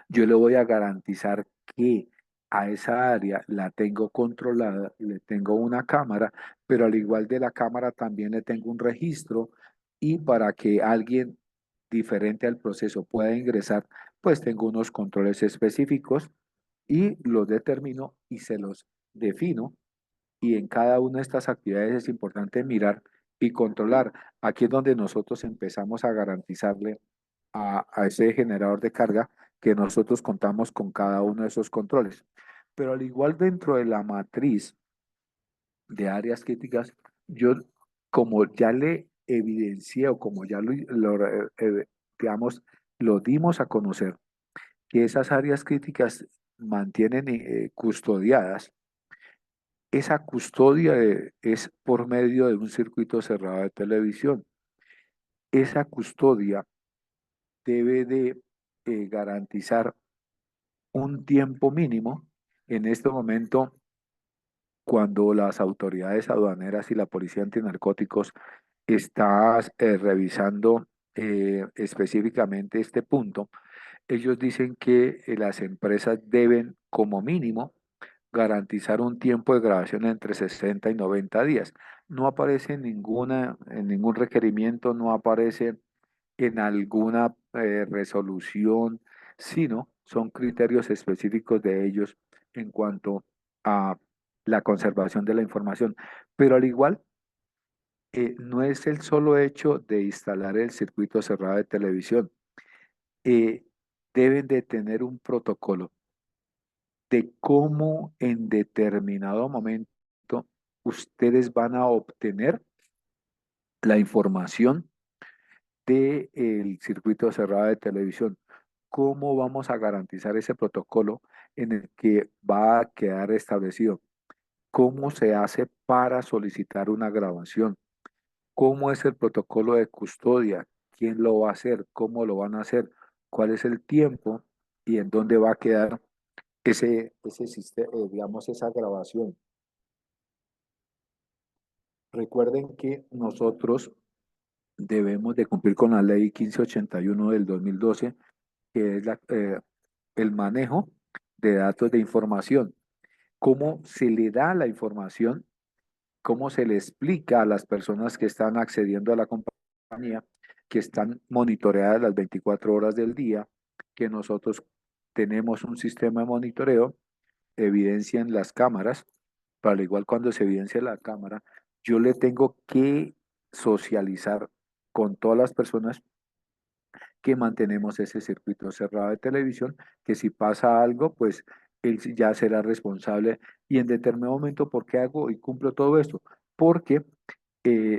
yo le voy a garantizar que a esa área la tengo controlada, le tengo una cámara, pero al igual de la cámara también le tengo un registro y para que alguien diferente al proceso pueda ingresar, pues tengo unos controles específicos y los determino y se los defino. Y en cada una de estas actividades es importante mirar y controlar. Aquí es donde nosotros empezamos a garantizarle a ese generador de carga que nosotros contamos con cada uno de esos controles. Pero al igual dentro de la matriz de áreas críticas, yo como ya le evidencié o como ya digamos, lo dimos a conocer, que esas áreas críticas mantienen custodiadas. Esa custodia es por medio de un circuito cerrado de televisión. Esa custodia debe de garantizar un tiempo mínimo. En este momento, cuando las autoridades aduaneras y la policía antinarcóticos están revisando específicamente este punto, ellos dicen que las empresas deben como mínimo garantizar un tiempo de grabación entre 60 y 90 días. No aparece en ningún requerimiento, no aparece en alguna resolución, sino son criterios específicos de ellos en cuanto a la conservación de la información. Pero al igual, no es el solo hecho de instalar el circuito cerrado de televisión. eh, Deben de tener un protocolo de cómo en determinado momento ustedes van a obtener la información del circuito cerrado de televisión. ¿Cómo vamos a garantizar ese protocolo en el que va a quedar establecido? cómo se hace para solicitar una grabación, cómo es el protocolo de custodia, quién lo va a hacer, cómo lo van a hacer, cuál es el tiempo y en dónde va a quedar ese sistema, digamos, esa grabación. Recuerden que nosotros debemos de cumplir con la ley 1581 del 2012, que es el manejo de datos de información. Cómo se le da la información, cómo se le explica a las personas que están accediendo a la compañía, que están monitoreadas las 24 horas del día, que nosotros tenemos un sistema de monitoreo, evidencian las cámaras, para igual cuando se evidencia la cámara, yo le tengo que socializar con todas las personas que mantenemos ese circuito cerrado de televisión, que si pasa algo, pues él ya será responsable. Y en determinado momento, ¿por qué hago y cumplo todo esto? Porque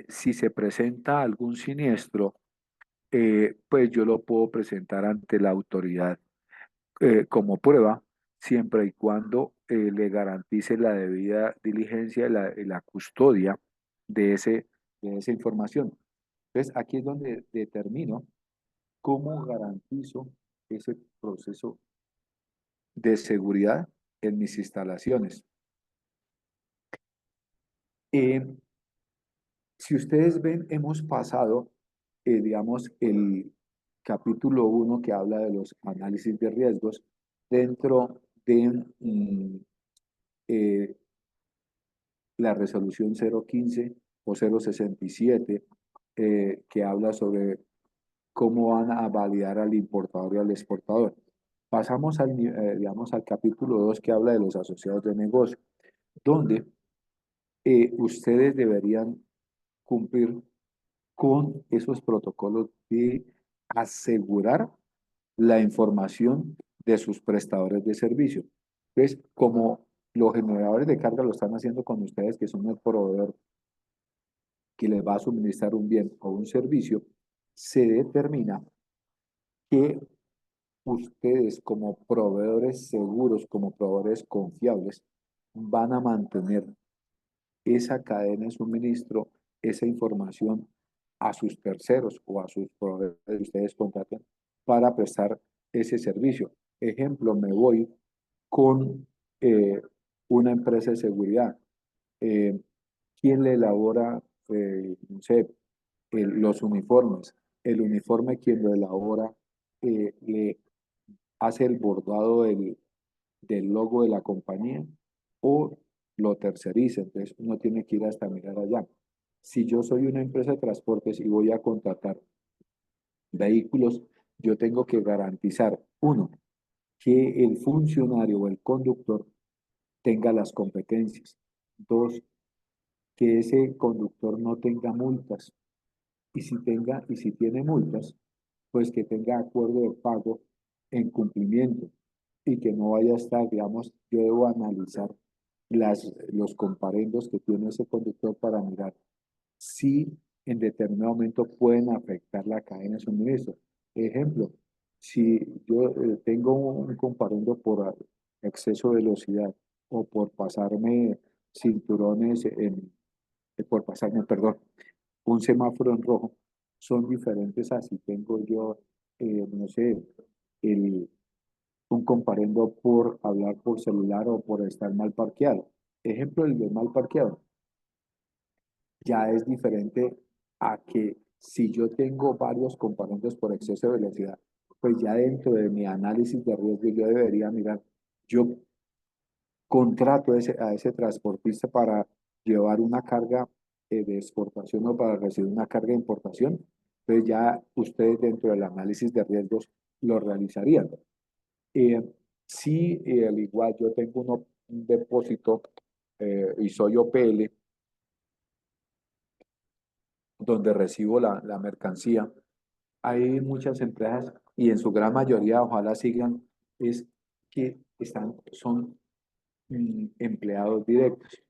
si se presenta algún siniestro, pues yo lo puedo presentar ante la autoridad como prueba, siempre y cuando le garantice la debida diligencia y la custodia de, de esa información. Entonces, aquí es donde determino cómo garantizo ese proceso de seguridad en mis instalaciones. Eh, si ustedes ven, hemos pasado, digamos, el capítulo 1 que habla de los análisis de riesgos dentro de eh, la resolución 015 o 067, que habla sobre cómo van a validar al importador y al exportador. Pasamos digamos, al capítulo 2 que habla de los asociados de negocio, donde ustedes deberían cumplir con esos protocolos de asegurar la información de sus prestadores de servicio. Entonces, como los generadores de carga lo están haciendo con ustedes, que son el proveedor que les va a suministrar un bien o un servicio, se determina que ustedes como proveedores seguros, como proveedores confiables, van a mantener esa cadena de suministro, esa información a sus terceros o a sus proveedores que ustedes contraten para prestar ese servicio. Ejemplo, me voy con una empresa de seguridad. Eh, ¿Quién le elabora, no sé, los uniformes? El uniforme, quien lo elabora, le hace el bordado del logo de la compañía o lo terceriza, entonces uno tiene que ir hasta mirar allá. Si yo soy una empresa de transportes y voy a contratar vehículos, yo tengo que garantizar, uno, que el funcionario o el conductor tenga las competencias. Dos, que ese conductor no tenga multas. Y si tiene multas, pues que tenga acuerdo de pago en cumplimiento y que no vaya a estar, digamos, yo debo analizar los comparendos que tiene ese conductor para mirar si en determinado momento pueden afectar la cadena de suministro. Ejemplo, si yo tengo un comparendo por exceso de velocidad o por pasarme cinturones, por pasarme, perdón, un semáforo en rojo, son diferentes a si tengo yo, no sé, el, un comparendo por hablar por celular o por estar mal parqueado. Ejemplo, el de mal parqueado ya es diferente a que si yo tengo varios comparendos por exceso de velocidad, pues ya dentro de mi análisis de riesgo yo debería mirar, yo contrato a ese transportista para llevar una carga de exportación o para recibir una carga de importación. Entonces ya ustedes dentro del análisis de riesgos lo realizarían. Eh, si al igual yo tengo un depósito y soy OPL, donde recibo la mercancía, hay muchas empresas y en su gran mayoría, ojalá sigan, es que son empleados directos.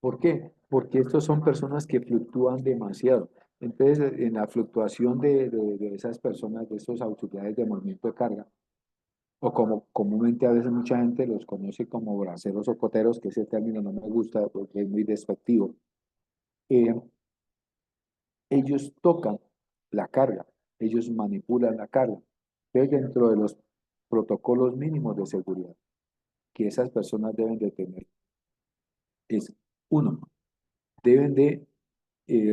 ¿Por qué? Porque estos son personas que fluctúan demasiado. Entonces, en la fluctuación de esas personas, de esas autoridades de movimiento de carga, o como comúnmente a veces mucha gente los conoce como braceros o coteros, que ese término no me gusta porque es muy despectivo. eh, Ellos tocan la carga, ellos manipulan la carga. Entonces, dentro de los protocolos mínimos de seguridad que esas personas deben de tener es, uno, deben de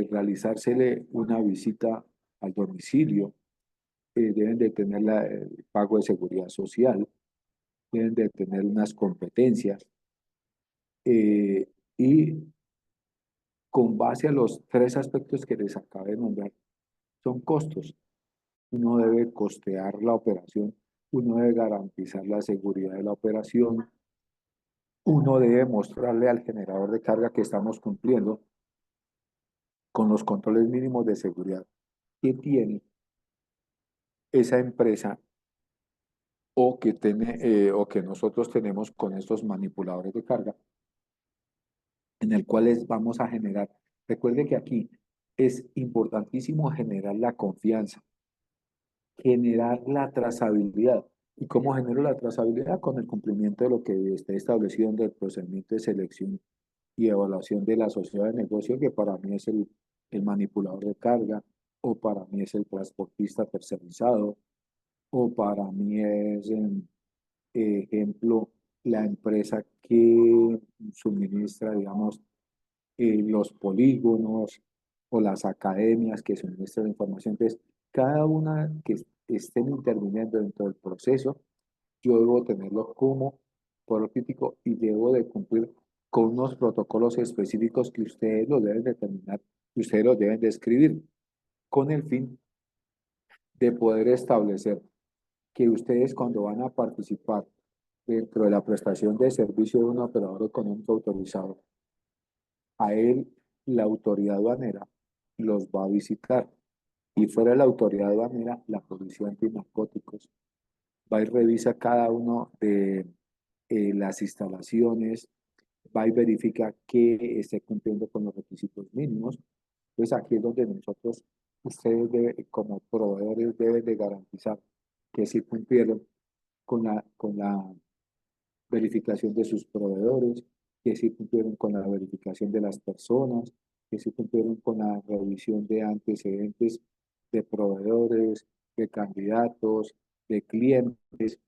realizársele una visita al domicilio, deben de tener el pago de seguridad social, deben de tener unas competencias y con base a los tres aspectos que les acabé de nombrar, son costos. Uno debe costear la operación, uno debe garantizar la seguridad de la operación, uno debe mostrarle al generador de carga que estamos cumpliendo con los controles mínimos de seguridad que tiene esa empresa o que nosotros tenemos con estos manipuladores de carga, en el cual vamos a generar. Recuerde que aquí es importantísimo generar la confianza, generar la trazabilidad. ¿Y cómo genero la trazabilidad? Con el cumplimiento de lo que esté establecido en el procedimiento de selección y evaluación de la sociedad de negocio, que para mí es el manipulador de carga, o para mí es el transportista tercerizado, o para mí es, ejemplo, la empresa que suministra, digamos, los polígonos o las academias que suministran información. Entonces, cada una que estén interviniendo dentro del proceso, yo debo tenerlo como pueblo crítico y debo de cumplir con unos protocolos específicos que ustedes los deben determinar, que ustedes los deben de escribir, con el fin de poder establecer que ustedes cuando van a participar dentro de la prestación de servicio de un operador económico autorizado, a él la autoridad aduanera los va a visitar. Y fuera de la autoridad aduanera, la Policía Antinarcóticos va y revisa cada uno de las instalaciones, va y verifica que esté cumpliendo con los requisitos mínimos. Entonces aquí es donde nosotros, como proveedores, deben de garantizar que sí cumplieron con la verificación de sus proveedores, que sí cumplieron con la verificación de las personas, que sí cumplieron con la revisión de antecedentes de proveedores, de candidatos, de clientes,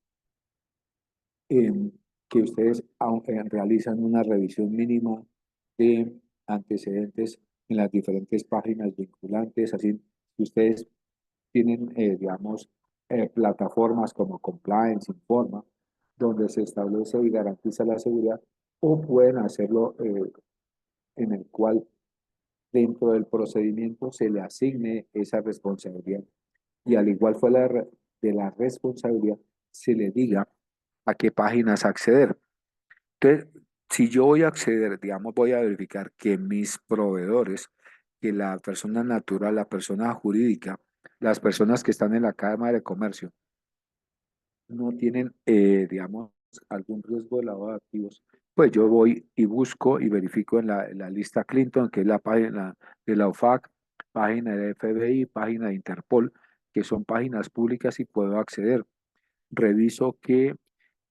em, que ustedes realizan una revisión mínima de antecedentes en las diferentes páginas vinculantes, así que ustedes tienen, digamos, plataformas como Compliance, Informa, donde se establece y garantiza la seguridad, o pueden hacerlo en el cual dentro del procedimiento se le asigne esa responsabilidad. Y al igual fue de la responsabilidad, se le diga a qué páginas acceder. Entonces, si yo voy a acceder, digamos, voy a verificar que mis proveedores, que la persona natural, la persona jurídica, las personas que están en la Cámara de Comercio, no tienen, digamos, algún riesgo de lavado de activos, pues yo voy y busco y verifico en la lista Clinton, que es la página de la OFAC, página de FBI, página de Interpol, que son páginas públicas y puedo acceder. Reviso que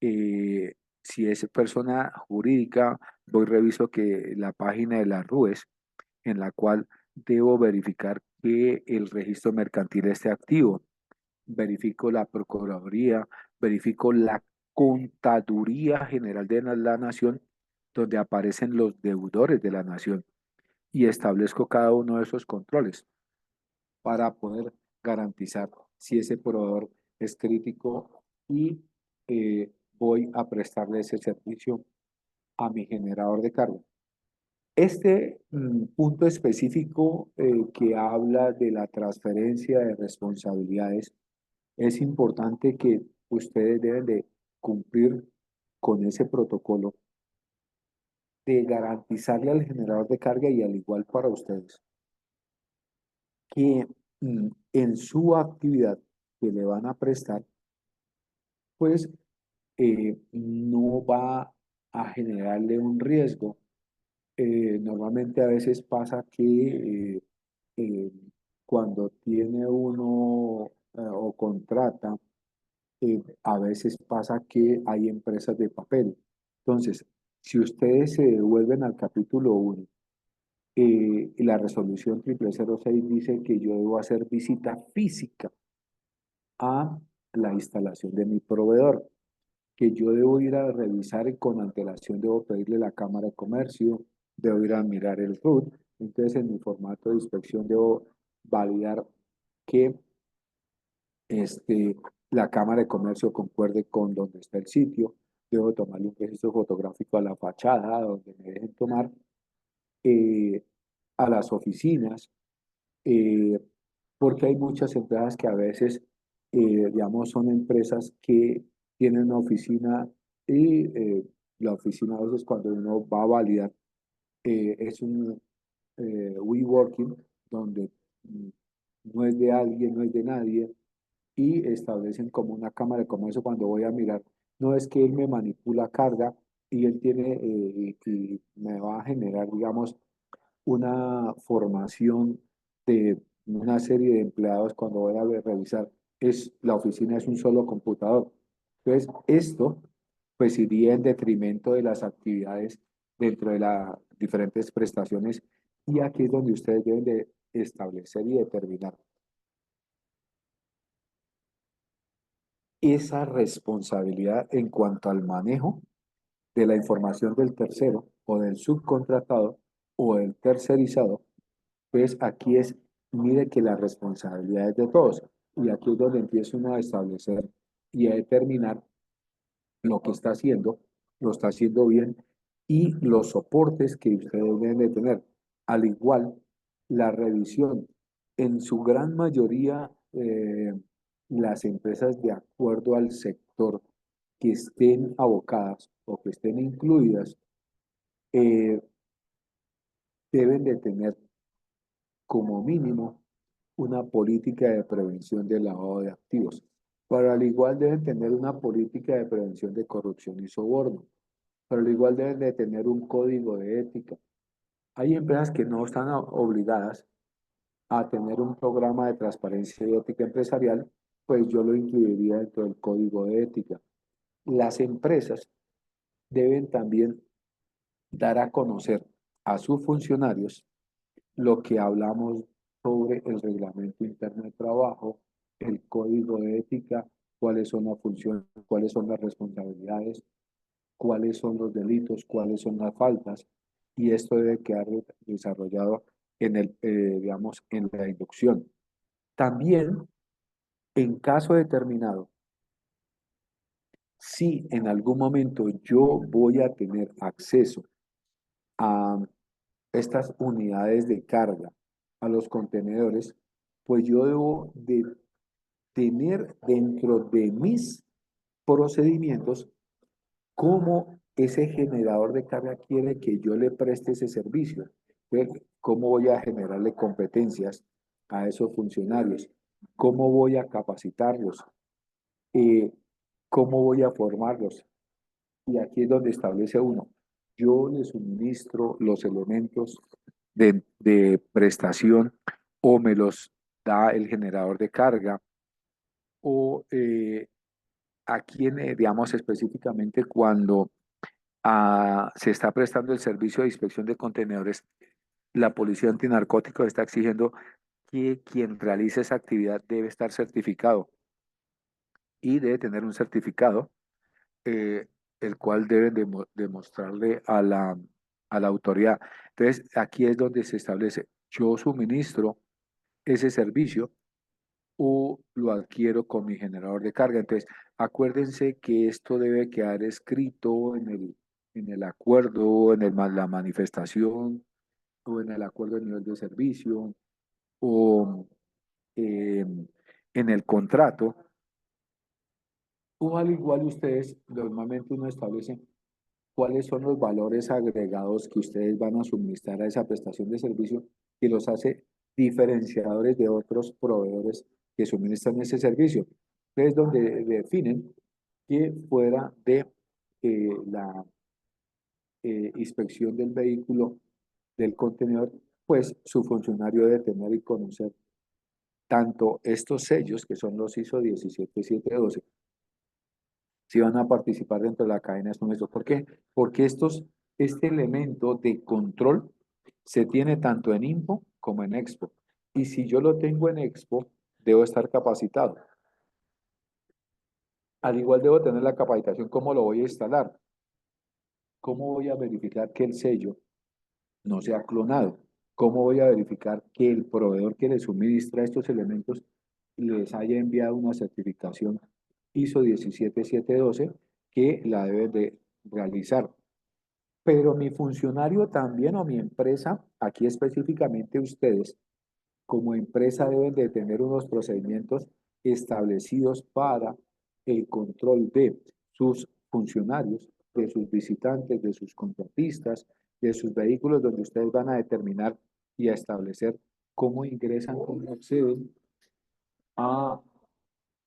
eh, si es persona jurídica, voy reviso que la página de las RUES, en la cual debo verificar que el registro mercantil esté activo, verifico la Procuraduría, verifico la Contaduría General de la Nación, donde aparecen los deudores de la nación y establezco cada uno de esos controles para poder garantizar si ese proveedor es crítico y voy a prestarle ese servicio a mi generador de carga. Este punto específico que habla de la transferencia de responsabilidades, es importante que ustedes deben de cumplir con ese protocolo de garantizarle al generador de carga y al igual para ustedes que en su actividad que le van a prestar, pues no va a generarle un riesgo. Normalmente a veces pasa que eh, cuando tiene uno o contrata a veces pasa que hay empresas de papel. Entonces, si ustedes se devuelven al capítulo 1, y la resolución 0006 dice que yo debo hacer visita física a la instalación de mi proveedor, que yo debo ir a revisar y con antelación debo pedirle la Cámara de Comercio, debo ir a mirar el RUT. Entonces, en mi formato de inspección debo validar que este, la Cámara de Comercio concuerde con donde está el sitio. Debo tomarle un registro fotográfico a la fachada donde me dejen tomar, eh, a las oficinas, eh, porque hay muchas empresas que a veces, digamos, son empresas que tienen una oficina y la oficina a veces cuando uno va a validar es un WeWorking donde mm, no es de alguien, no es de nadie, y establecen como una cámara de comercio cuando voy a mirar. No es que él me manipula carga y él tiene, y me va a generar, digamos, una formación de una serie de empleados cuando voy a revisar. La oficina es un solo computador. Entonces, esto pues iría en detrimento de las actividades dentro de las diferentes prestaciones, y aquí es donde ustedes deben de establecer y determinar esa responsabilidad en cuanto al manejo de la información del tercero o del subcontratado o del tercerizado. Pues aquí es, mire que la responsabilidad es de todos. Y aquí es donde empieza uno a establecer y a determinar lo que está haciendo, lo está haciendo bien, y los soportes que ustedes deben de tener. Al igual, la revisión, en su gran mayoría, las empresas de acuerdo al sector que estén abocadas o que estén incluidas, eh, deben de tener como mínimo una política de prevención del lavado de activos. Pero al igual deben tener una política de prevención de corrupción y soborno. Pero al igual deben de tener un código de ética. Hay empresas que no están obligadas a tener un programa de transparencia y ética empresarial, pues yo lo incluiría dentro del código de ética. Las empresas deben también dar a conocer a sus funcionarios lo que hablamos sobre el reglamento interno de trabajo, el código de ética, cuáles son las funciones, cuáles son las responsabilidades, cuáles son los delitos, cuáles son las faltas, y esto debe quedar desarrollado en digamos, en la inducción. También, en caso determinado, si en algún momento yo voy a tener acceso a estas unidades de carga, a los contenedores, pues yo debo de tener dentro de mis procedimientos cómo ese generador de carga quiere que yo le preste ese servicio. Entonces, ¿cómo voy a generarle competencias a esos funcionarios? ¿Cómo voy a capacitarlos? Eh, ¿Cómo voy a formarlos? Y aquí es donde establece uno. Yo le suministro los elementos de prestación, o me los da el generador de carga, o a quién, digamos, específicamente cuando se está prestando el servicio de inspección de contenedores, la Policía Antinarcóticos está exigiendo que quien realice esa actividad debe estar certificado y debe tener un certificado, eh, el cual deben demostrarle a la autoridad. Entonces, aquí es donde se establece, yo suministro ese servicio o lo adquiero con mi generador de carga. Entonces, acuérdense que esto debe quedar escrito en el acuerdo, la manifestación, o en el acuerdo de nivel de servicio, o eh, en el contrato, o al igual ustedes, normalmente uno establece cuáles son los valores agregados que ustedes van a suministrar a esa prestación de servicio, que los hace diferenciadores de otros proveedores que suministran ese servicio. Es donde definen que fuera de la inspección del vehículo, del contenedor, pues su funcionario debe tener y conocer tanto estos sellos, que son los ISO 17712, si van a participar dentro de la cadena de suministro. ¿Por qué? Porque este elemento de control se tiene tanto en Info como en Expo. Y si yo lo tengo en Expo, debo estar capacitado. Al igual debo tener la capacitación, ¿cómo lo voy a instalar? ¿Cómo voy a verificar que el sello no sea clonado? ¿Cómo voy a verificar que el proveedor que le suministra estos elementos les haya enviado una certificación ISO 17712 que la debe de realizar? Pero mi funcionario también o mi empresa, aquí específicamente ustedes, como empresa deben de tener unos procedimientos establecidos para el control de sus funcionarios, de sus visitantes, de sus contratistas, de sus vehículos, donde ustedes van a determinar y a establecer cómo ingresan, cómo acceden a,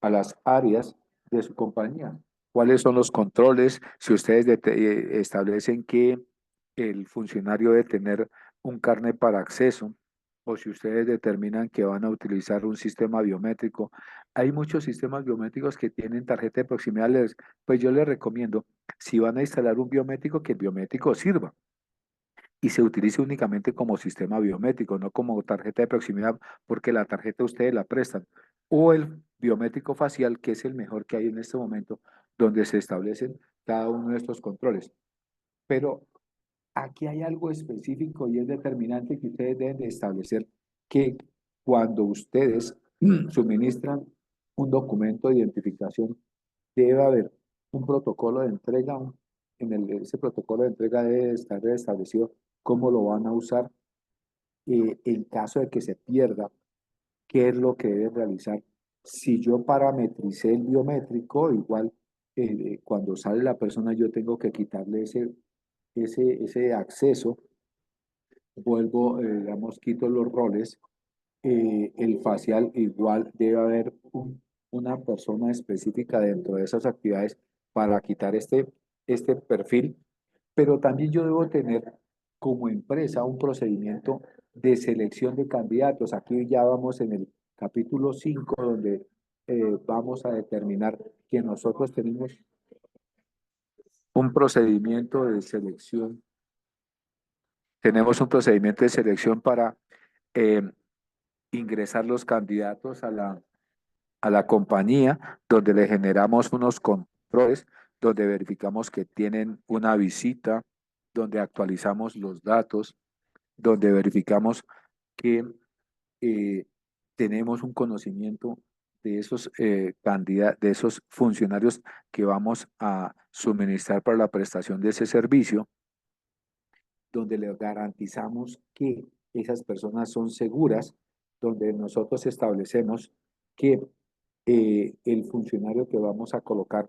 a las áreas de su compañía. ¿Cuáles son los controles? Si ustedes establecen que el funcionario debe tener un carnet para acceso, o si ustedes determinan que van a utilizar un sistema biométrico. Hay muchos sistemas biométricos que tienen tarjeta de proximidad. Pues yo les recomiendo, si van a instalar un biométrico, que el biométrico sirva y se utilice únicamente como sistema biométrico, no como tarjeta de proximidad, porque la tarjeta ustedes la prestan. O el biométrico facial, que es el mejor que hay en este momento, donde se establecen cada uno de estos controles. Pero aquí hay algo específico y es determinante que ustedes deben de establecer que cuando ustedes suministran un documento de identificación, debe haber un protocolo de entrega. Ese protocolo de entrega debe estar establecido cómo lo van a usar en caso de que se pierda, qué es lo que debe realizar. Si yo parametricé el biométrico, igual cuando sale la persona yo tengo que quitarle ese acceso, vuelvo, digamos, quito los roles, el facial igual debe haber una persona específica dentro de esas actividades para quitar este perfil, pero también yo debo tener como empresa un procedimiento de selección de candidatos. Aquí ya vamos en el capítulo 5 donde vamos a determinar que nosotros tenemos un procedimiento de selección, tenemos un procedimiento de selección para eh, ingresar los candidatos a la compañía, donde le generamos unos controles, donde verificamos que tienen una visita, donde actualizamos los datos, donde verificamos que eh, tenemos un conocimiento de esos de esos funcionarios que vamos a suministrar para la prestación de ese servicio, donde le garantizamos que esas personas son seguras, donde nosotros establecemos que el funcionario que vamos a colocar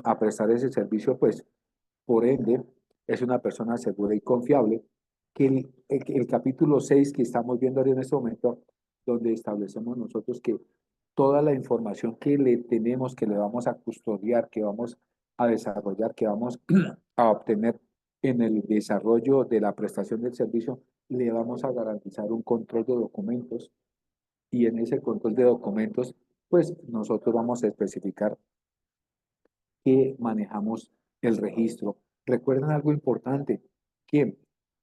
a prestar ese servicio, pues por ende es una persona segura y confiable, que el capítulo 6 que estamos viendo ahora en este momento, donde establecemos nosotros que toda la información que le tenemos, que le vamos a custodiar, que vamos a desarrollar, que vamos a obtener en el desarrollo de la prestación del servicio, le vamos a garantizar un control de documentos y en ese control de documentos, pues nosotros vamos a especificar que manejamos el registro. Recuerden algo importante, que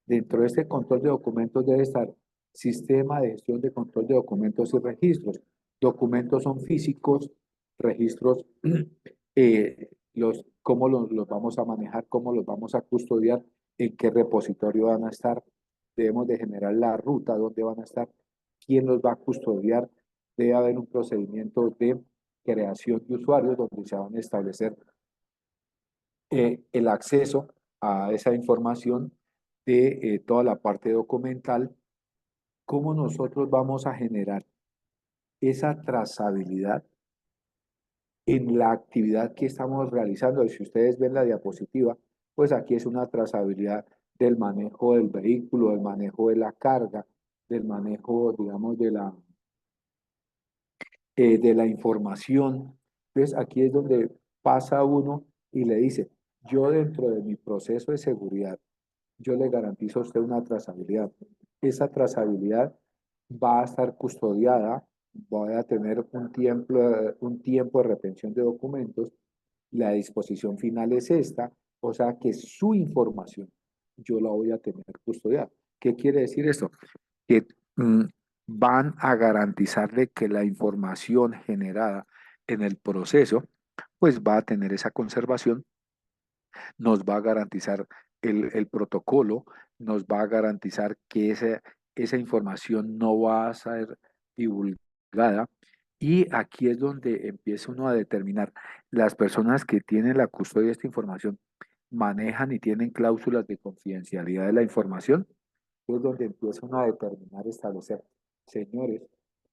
dentro de este control de documentos debe estar sistema de gestión de control de documentos y registros. Documentos son físicos, registros, cómo los vamos a manejar, cómo los vamos a custodiar, en qué repositorio van a estar. Debemos de generar la ruta, dónde van a estar, quién los va a custodiar. Debe haber un procedimiento de creación de usuarios donde se van a establecer el acceso a esa información de toda la parte documental, cómo nosotros vamos a generar esa trazabilidad en la actividad que estamos realizando. Y si ustedes ven la diapositiva, pues aquí es una trazabilidad del manejo del vehículo, del manejo de la carga, del manejo, digamos, de la información. Entonces, aquí es donde pasa uno y le dice, yo dentro de mi proceso de seguridad, yo le garantizo a usted una trazabilidad. Esa trazabilidad va a estar custodiada, va a tener un tiempo de retención de documentos la disposición final es esta, o sea que su información yo la voy a tener custodiada. ¿Qué quiere decir esto? Que van a garantizarle que la información generada en el proceso, pues va a tener esa conservación, nos va a garantizar el protocolo, nos va a garantizar que esa información no va a ser divulgada. Y aquí es donde empieza uno a determinar las personas que tienen la custodia de esta información, manejan y tienen cláusulas de confidencialidad de la información, es donde empieza uno a determinar, establecer, señores,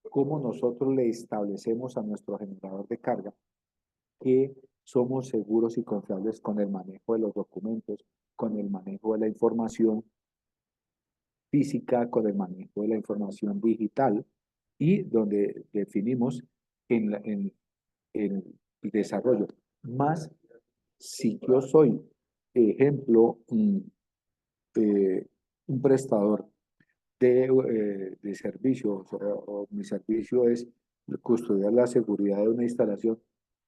cómo nosotros le establecemos a nuestro generador de carga que somos seguros y confiables con el manejo de los documentos, con el manejo de la información física, con el manejo de la información digital y donde definimos en el desarrollo. Más si yo soy, ejemplo, un prestador de servicios o mi servicio es custodiar la seguridad de una instalación,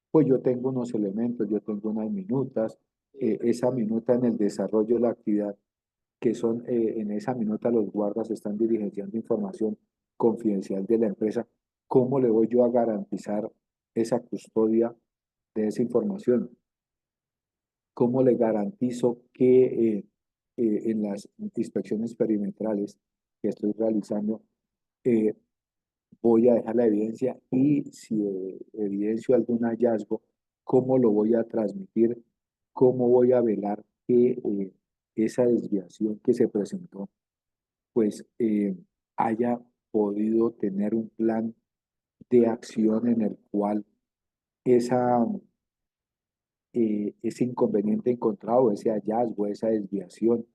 pues yo tengo unos elementos, yo tengo unas minutas, esa minuta en el desarrollo de la actividad, que son, en esa minuta los guardas están diligenciando información confidencial de la empresa. ¿Cómo le voy yo a garantizar esa custodia de esa información? ¿Cómo le garantizo que en las inspecciones perimetrales que estoy realizando, eh, voy a dejar la evidencia y si evidencio algún hallazgo, cómo lo voy a transmitir, cómo voy a velar que esa desviación que se presentó, pues haya podido tener un plan de acción en el cual esa, ese inconveniente encontrado, ese hallazgo, esa desviación,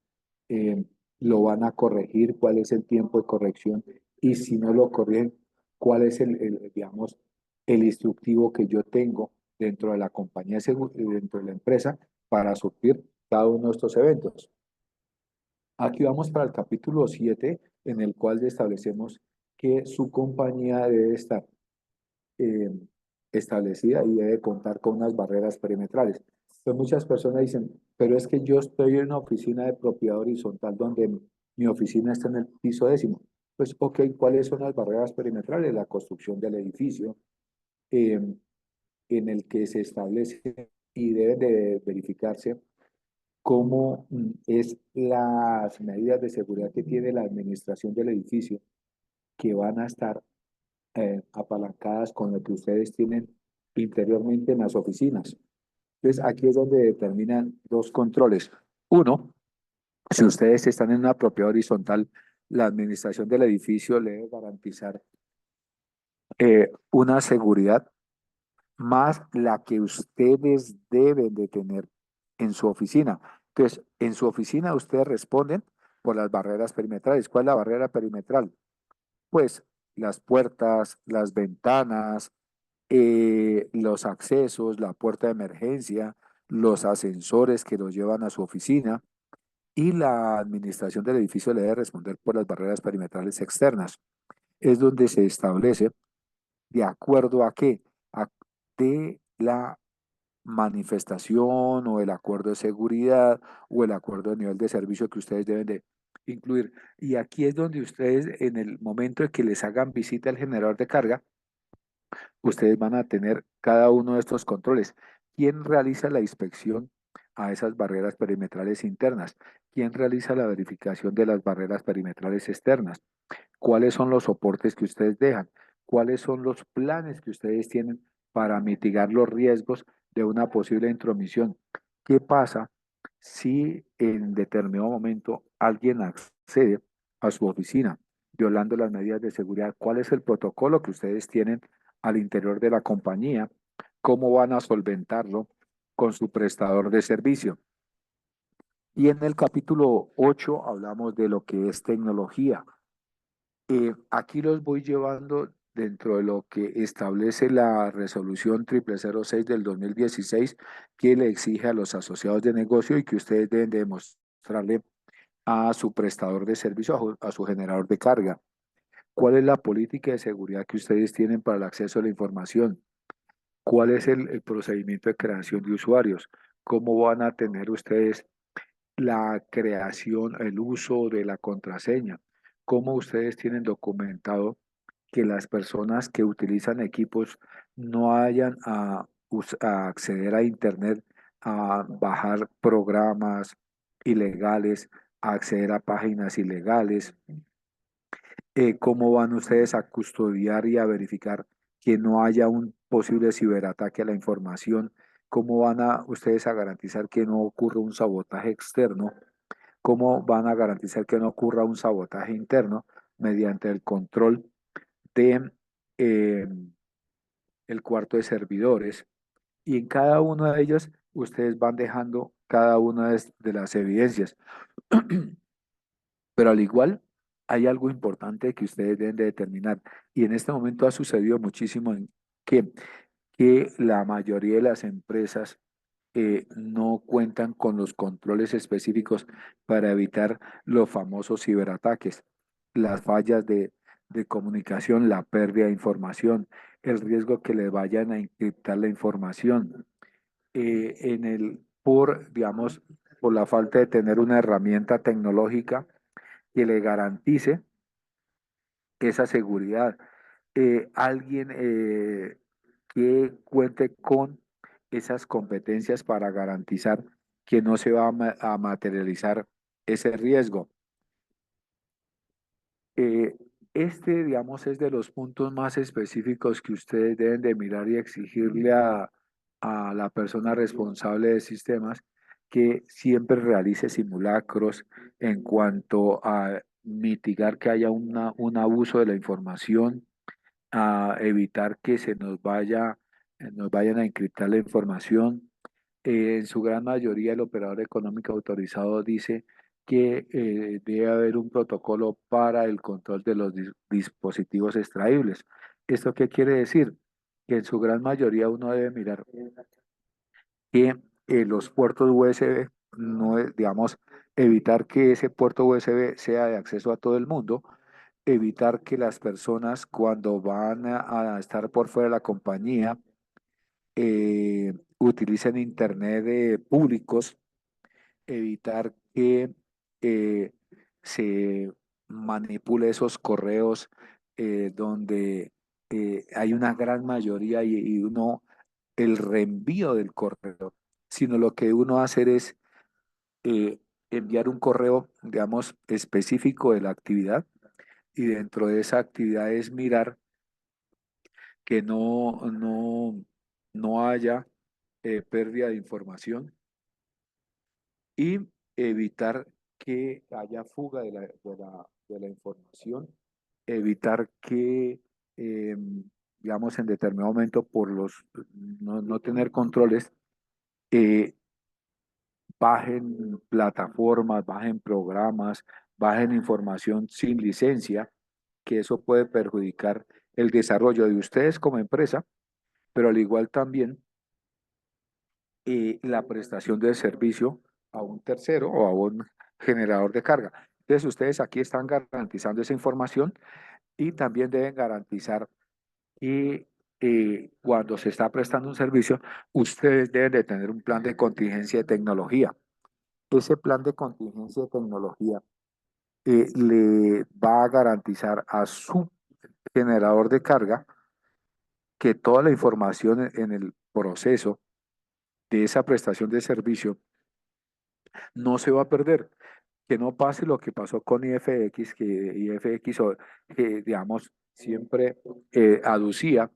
eh, lo van a corregir, cuál es el tiempo de corrección y si no lo corrigen, cuál es digamos, el instructivo que yo tengo dentro de la compañía, dentro de la empresa para suplir cada uno de estos eventos. Aquí vamos para el capítulo 7 en el cual establecemos que su compañía debe estar eh, establecida y debe contar con unas barreras perimetrales. Entonces muchas personas dicen, pero es que yo estoy en una oficina de propiedad horizontal donde mi oficina está en el piso décimo. Pues, ok, ¿cuáles son las barreras perimetrales? La construcción del edificio, eh, en el que se establece y deben de verificarse cómo es las medidas de seguridad que tiene la administración del edificio, que van a estar apalancadas con lo que ustedes tienen interiormente en las oficinas. Entonces, aquí es donde determinan dos controles. Uno, si ustedes están en una propiedad horizontal, la administración del edificio le debe garantizar una seguridad más la que ustedes deben de tener en su oficina. Entonces, en su oficina ustedes responden por las barreras perimetrales. ¿Cuál es la barrera perimetral? Pues las puertas, las ventanas, los accesos, la puerta de emergencia, los ascensores que los llevan a su oficina y la administración del edificio le debe responder por las barreras perimetrales externas. Es donde se establece de acuerdo a qué, a, de la manifestación o el acuerdo de seguridad o el acuerdo de nivel de servicio que ustedes deben de incluir. Y aquí es donde ustedes, en el momento de que les hagan visita al generador de carga, ustedes van a tener cada uno de estos controles. ¿Quién realiza la inspección a esas barreras perimetrales internas? ¿Quién realiza la verificación de las barreras perimetrales externas? ¿Cuáles son los soportes que ustedes dejan? ¿Cuáles son los planes que ustedes tienen para mitigar los riesgos de una posible intromisión? ¿Qué pasa si en determinado momento alguien accede a su oficina violando las medidas de seguridad? ¿Cuál es el protocolo que ustedes tienen al interior de la compañía? ¿Cómo van a solventarlo con su prestador de servicio? Y en el capítulo 8 hablamos de lo que es tecnología. Aquí los voy llevando dentro de lo que establece la resolución 0006 del 2016, que le exige a los asociados de negocio y que ustedes deben de demostrarle a su prestador de servicio, a su generador de carga. ¿Cuál es la política de seguridad que ustedes tienen para el acceso a la información? ¿Cuál es el procedimiento de creación de usuarios? ¿Cómo van a tener ustedes la creación, el uso de la contraseña? ¿Cómo ustedes tienen documentado que las personas que utilizan equipos no vayan a acceder a Internet, a bajar programas ilegales, a acceder a páginas ilegales? ¿Cómo van ustedes a custodiar y a verificar que no haya un posible ciberataque a la información? ¿Cómo van a ustedes a garantizar que no ocurra un sabotaje externo? ¿Cómo van a garantizar que no ocurra un sabotaje interno mediante el control de eh, el cuarto de servidores? Y en cada uno de ellos ustedes van dejando cada una de las evidencias. Pero al igual hay algo importante que ustedes deben de determinar, y en este momento ha sucedido muchísimo que, que la mayoría de las empresas no cuentan con los controles específicos para evitar los famosos ciberataques, las fallas de comunicación, la pérdida de información, el riesgo que le vayan a encriptar la información, digamos, por la falta de tener una herramienta tecnológica que le garantice esa seguridad. Alguien que cuente con esas competencias para garantizar que no se va a materializar ese riesgo. Eh, digamos, es de los puntos más específicos que ustedes deben de mirar y exigirle a la persona responsable de sistemas que siempre realice simulacros en cuanto a mitigar que haya un abuso de la información, a evitar que nos vayan a encriptar la información. En su gran mayoría, el operador económico autorizado dice que debe haber un protocolo para el control de los dispositivos extraíbles. ¿Esto qué quiere decir? Que en su gran mayoría uno debe mirar que los puertos USB, no, digamos, evitar que ese puerto USB sea de acceso a todo el mundo, evitar que las personas cuando van a estar por fuera de la compañía utilicen internet públicos, evitar que eh, se manipule esos correos donde hay una gran mayoría y uno, el reenvío del correo, sino lo que uno hacer es eh, enviar un correo, digamos, específico de la actividad, y dentro de esa actividad es mirar que no haya pérdida de información y evitar que haya fuga de la información, evitar que, eh, digamos, en determinado momento, no tener controles, eh, bajen plataformas, bajen programas, bajen información sin licencia, que eso puede perjudicar el desarrollo de ustedes como empresa, pero al igual también la prestación del servicio a un tercero o a un generador de carga. Entonces, ustedes aquí están garantizando esa información y también deben garantizar que cuando se está prestando un servicio, ustedes deben de tener un plan de contingencia de tecnología. Ese plan de contingencia de tecnología le va a garantizar a su generador de carga que toda la información en el proceso de esa prestación de servicio no se va a perder, que no pase lo que pasó con IFX, que IFX, digamos, siempre aducía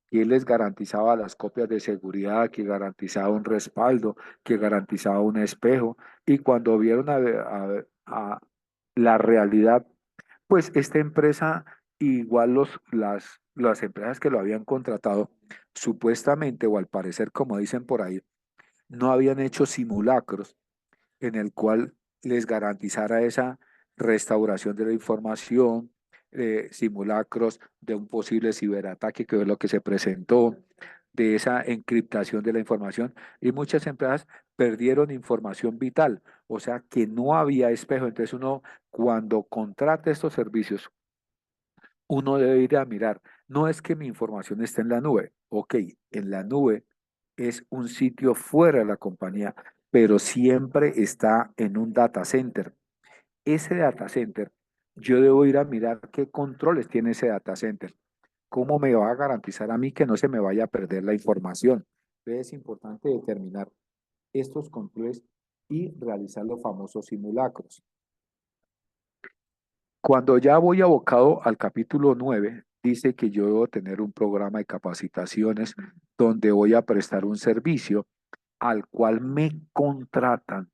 que él les garantizaba las copias de seguridad, que garantizaba un respaldo, que garantizaba un espejo, y cuando vieron a la realidad, pues esta empresa, igual las empresas que lo habían contratado, supuestamente o al parecer, como dicen por ahí, no habían hecho simulacros en el cual les garantizara esa restauración de la información, simulacros de un posible ciberataque, que es lo que se presentó, de esa encriptación de la información, y muchas empresas perdieron información vital, o sea que no había espejo. Entonces uno, cuando contrata estos servicios, uno debe ir a mirar, no es que mi información esté en la nube, Ok, en la nube es un sitio fuera de la compañía, pero siempre está en un data center. Ese data center, yo debo ir a mirar qué controles tiene ese data center. ¿Cómo me va a garantizar a mí que no se me vaya a perder la información? Entonces es importante determinar estos controles y realizar los famosos simulacros. Cuando ya voy abocado al capítulo 9, dice que yo debo tener un programa de capacitaciones donde voy a prestar un servicio al cual me contratan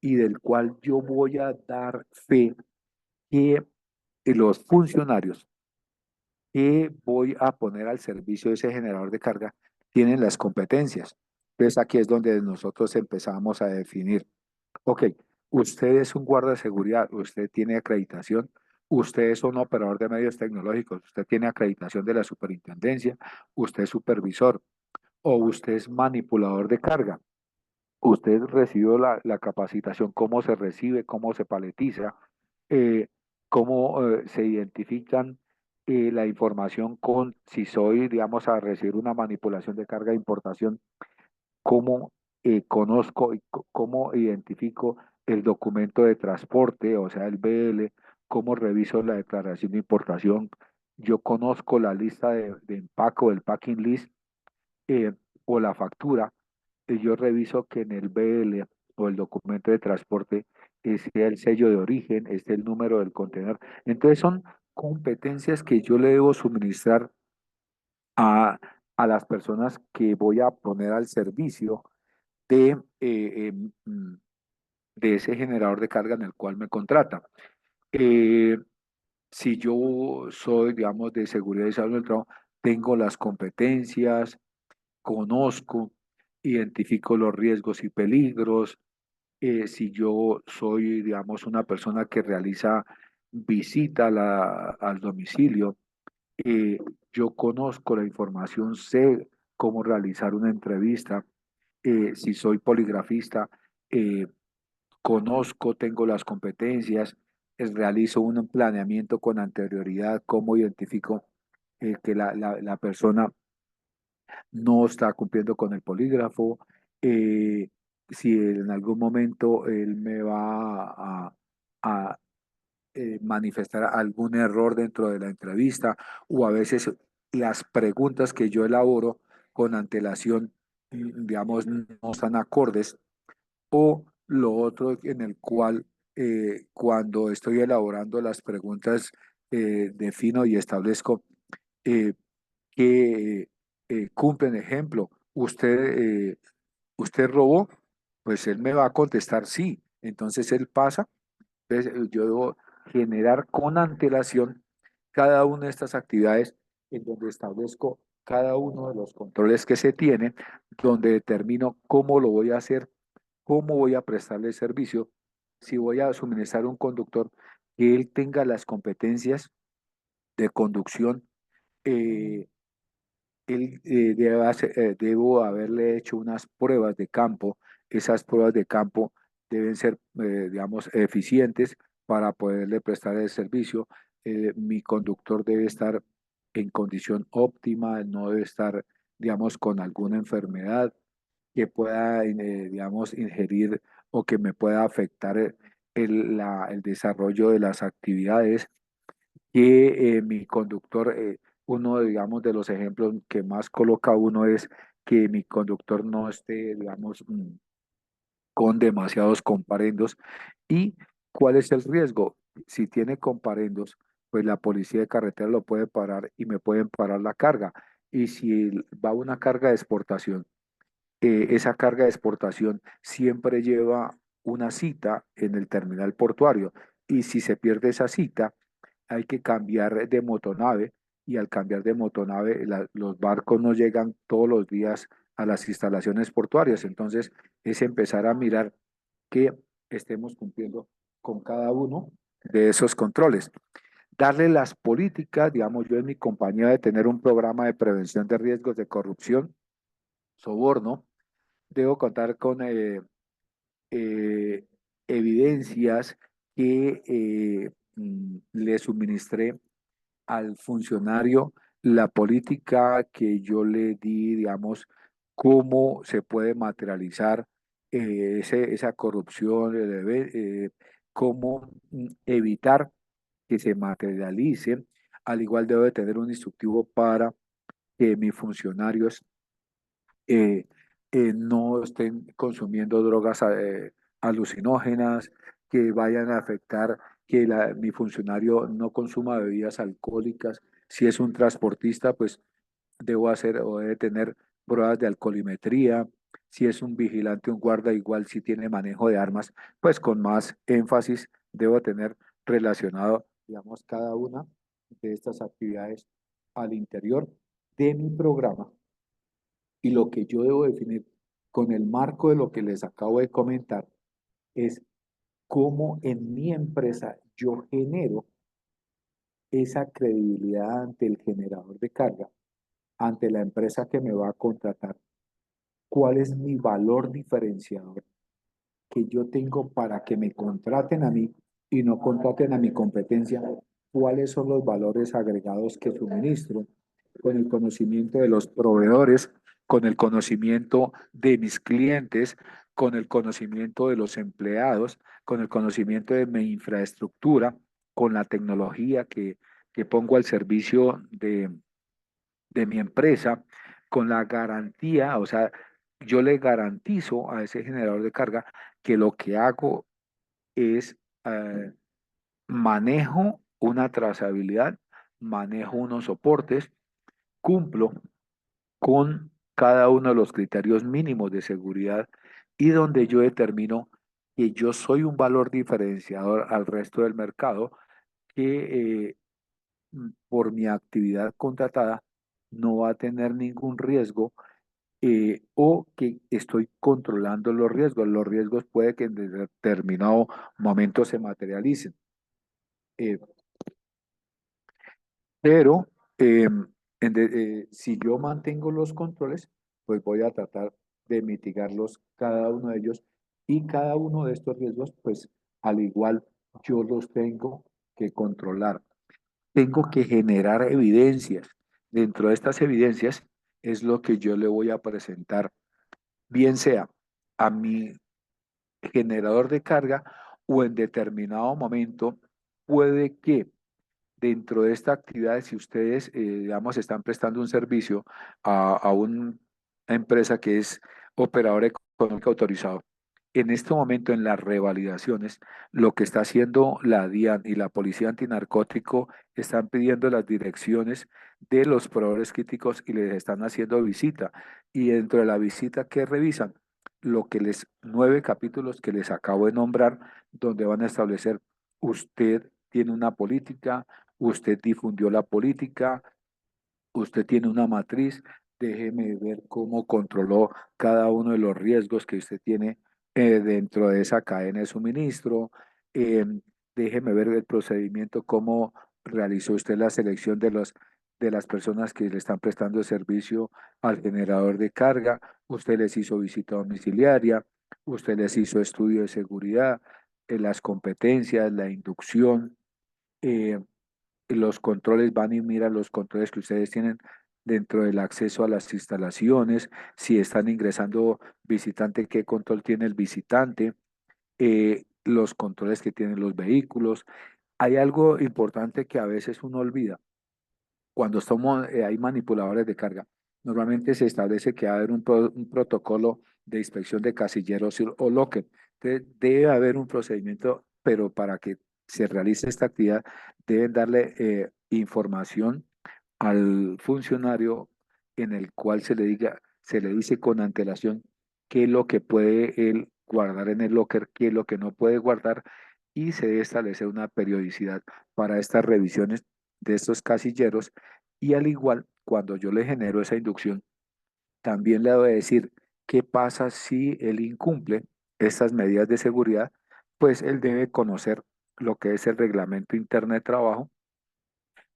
y del cual yo voy a dar fe que los funcionarios que voy a poner al servicio de ese generador de carga tienen las competencias. Entonces aquí es donde nosotros empezamos a definir, ok, usted es un guardia de seguridad, usted tiene acreditación, usted es un operador de medios tecnológicos, usted tiene acreditación de la superintendencia, usted es supervisor o usted es manipulador de carga. Usted recibió la capacitación, cómo se recibe, cómo se paletiza, eh, cómo se identifican la información con, si soy, digamos, a recibir una manipulación de carga de importación, cómo conozco y cómo identifico el documento de transporte, o sea, el BL, cómo reviso la declaración de importación. Yo conozco la lista de empaque, el packing list, eh, o la factura, yo reviso que en el BL o el documento de transporte sea el sello de origen, esté el número del contenedor. Entonces son competencias que yo le debo suministrar a, a las personas que voy a poner al servicio de, de ese generador de carga en el cual me contrata. Eh, si yo soy, digamos, de seguridad y salud del trabajo, tengo las competencias, conozco, identifico los riesgos y peligros. Si yo soy, digamos, una persona que realiza visita al domicilio, eh, yo conozco la información, sé cómo realizar una entrevista. Si soy poligrafista, eh, conozco, tengo las competencias, realizo un planeamiento con anterioridad, cómo identifico que la persona no está cumpliendo con el polígrafo, eh, si en algún momento él me va a, manifestar algún error dentro de la entrevista o a veces las preguntas que yo elaboro con antelación, digamos, no están acordes o lo otro en el cual cuando estoy elaborando las preguntas defino y establezco eh, que cumplen ejemplo. ¿Usted robó? Pues él me va a contestar sí. Entonces él pasa. Entonces yo debo generar con antelación cada una de estas actividades en donde establezco cada uno de los controles que se tiene, donde determino cómo lo voy a hacer, cómo voy a prestarle el servicio, si voy a suministrar un conductor, que él tenga las competencias de conducción, eh, debo haberle hecho unas pruebas de campo. Esas pruebas de campo deben ser, digamos, eficientes para poderle prestar el servicio. Mi conductor debe estar en condición óptima, no debe estar, digamos, con alguna enfermedad que pueda, digamos, ingerir o que me pueda afectar el desarrollo de las actividades que mi conductor, uno, digamos, de los ejemplos que más coloca uno es que mi conductor no esté, digamos, con demasiados comparendos. ¿Y cuál es el riesgo? Si tiene comparendos, pues la policía de carretera lo puede parar y me pueden parar la carga. Y si va una carga de exportación, esa carga de exportación siempre lleva una cita en el terminal portuario. Y si se pierde esa cita, hay que cambiar de motonave y al cambiar de motonave los barcos no llegan todos los días a las instalaciones portuarias. Entonces es empezar a mirar que estemos cumpliendo con cada uno de esos controles. Darle las políticas, digamos, yo en mi compañía de tener un programa de prevención de riesgos de corrupción, soborno, debo contar con eh, evidencias que le suministré al funcionario la política que yo le di, digamos, cómo se puede materializar esa corrupción, cómo evitar que se materialicen. Al igual debo de tener un instructivo para que mis funcionarios eh, no estén consumiendo drogas alucinógenas, que vayan a afectar que mi funcionario no consuma bebidas alcohólicas. Si es un transportista, pues debo hacer o debe tener pruebas de alcoholimetría. Si es un vigilante, un guarda, igual si tiene manejo de armas, pues con más énfasis debo tener relacionado, digamos, cada una de estas actividades al interior de mi programa. Y lo que yo debo definir con el marco de lo que les acabo de comentar es cómo en mi empresa yo genero esa credibilidad ante el generador de carga, ante la empresa que me va a contratar. ¿Cuál es mi valor diferenciador que yo tengo para que me contraten a mí y no contraten a mi competencia? ¿Cuáles son los valores agregados que suministro con el conocimiento de los proveedores, con el conocimiento de mis clientes, con el conocimiento de los empleados, con el conocimiento de mi infraestructura, con la tecnología que pongo al servicio de mi empresa, con la garantía, o sea, yo le garantizo a ese generador de carga que lo que hago es manejo una trazabilidad, manejo unos soportes, cumplo con cada uno de los criterios mínimos de seguridad y donde yo determino que yo soy un valor diferenciador al resto del mercado que por mi actividad contratada no va a tener ningún riesgo o que estoy controlando los riesgos. Los riesgos puede que en determinado momento se materialicen. Eh, Pero si yo mantengo los controles, pues voy a tratar de mitigarlos cada uno de ellos y cada uno de estos riesgos, pues al igual yo los tengo que controlar. Tengo que generar evidencias. Dentro de estas evidencias es lo que yo le voy a presentar, bien sea a mi generador de carga o en determinado momento puede que dentro de esta actividad, si ustedes, digamos, están prestando un servicio a una empresa que es operador económico autorizado, en este momento en las revalidaciones, lo que está haciendo la DIAN y la Policía Antinarcótico están pidiendo las direcciones de los proveedores críticos y les están haciendo visita. Y dentro de la visita que revisan, lo que les, 9 capítulos que les acabo de nombrar, donde van a establecer, usted tiene una política, usted difundió la política, usted tiene una matriz, déjeme ver cómo controló cada uno de los riesgos que usted tiene dentro de esa cadena de suministro, eh, déjeme ver el procedimiento, cómo realizó usted la selección de las personas que le están prestando el servicio al generador de carga, usted les hizo visita domiciliaria, usted les hizo estudio de seguridad, las competencias, la inducción. eh, los controles van y miran los controles que ustedes tienen dentro del acceso a las instalaciones, si están ingresando visitante, qué control tiene el visitante, los controles que tienen los vehículos. Hay algo importante que a veces uno olvida. Cuando estamos, hay manipuladores de carga, normalmente se establece que va a haber un protocolo de inspección de casilleros o locker. Entonces, debe haber un procedimiento, pero para que se realice esta actividad, deben darle información al funcionario en el cual se le dice con antelación qué es lo que puede él guardar en el locker, qué es lo que no puede guardar, y se debe establecer una periodicidad para estas revisiones de estos casilleros. Y al igual, cuando yo le genero esa inducción, también le voy a decir qué pasa si él incumple estas medidas de seguridad, pues él debe conocer lo que es el reglamento interno de trabajo,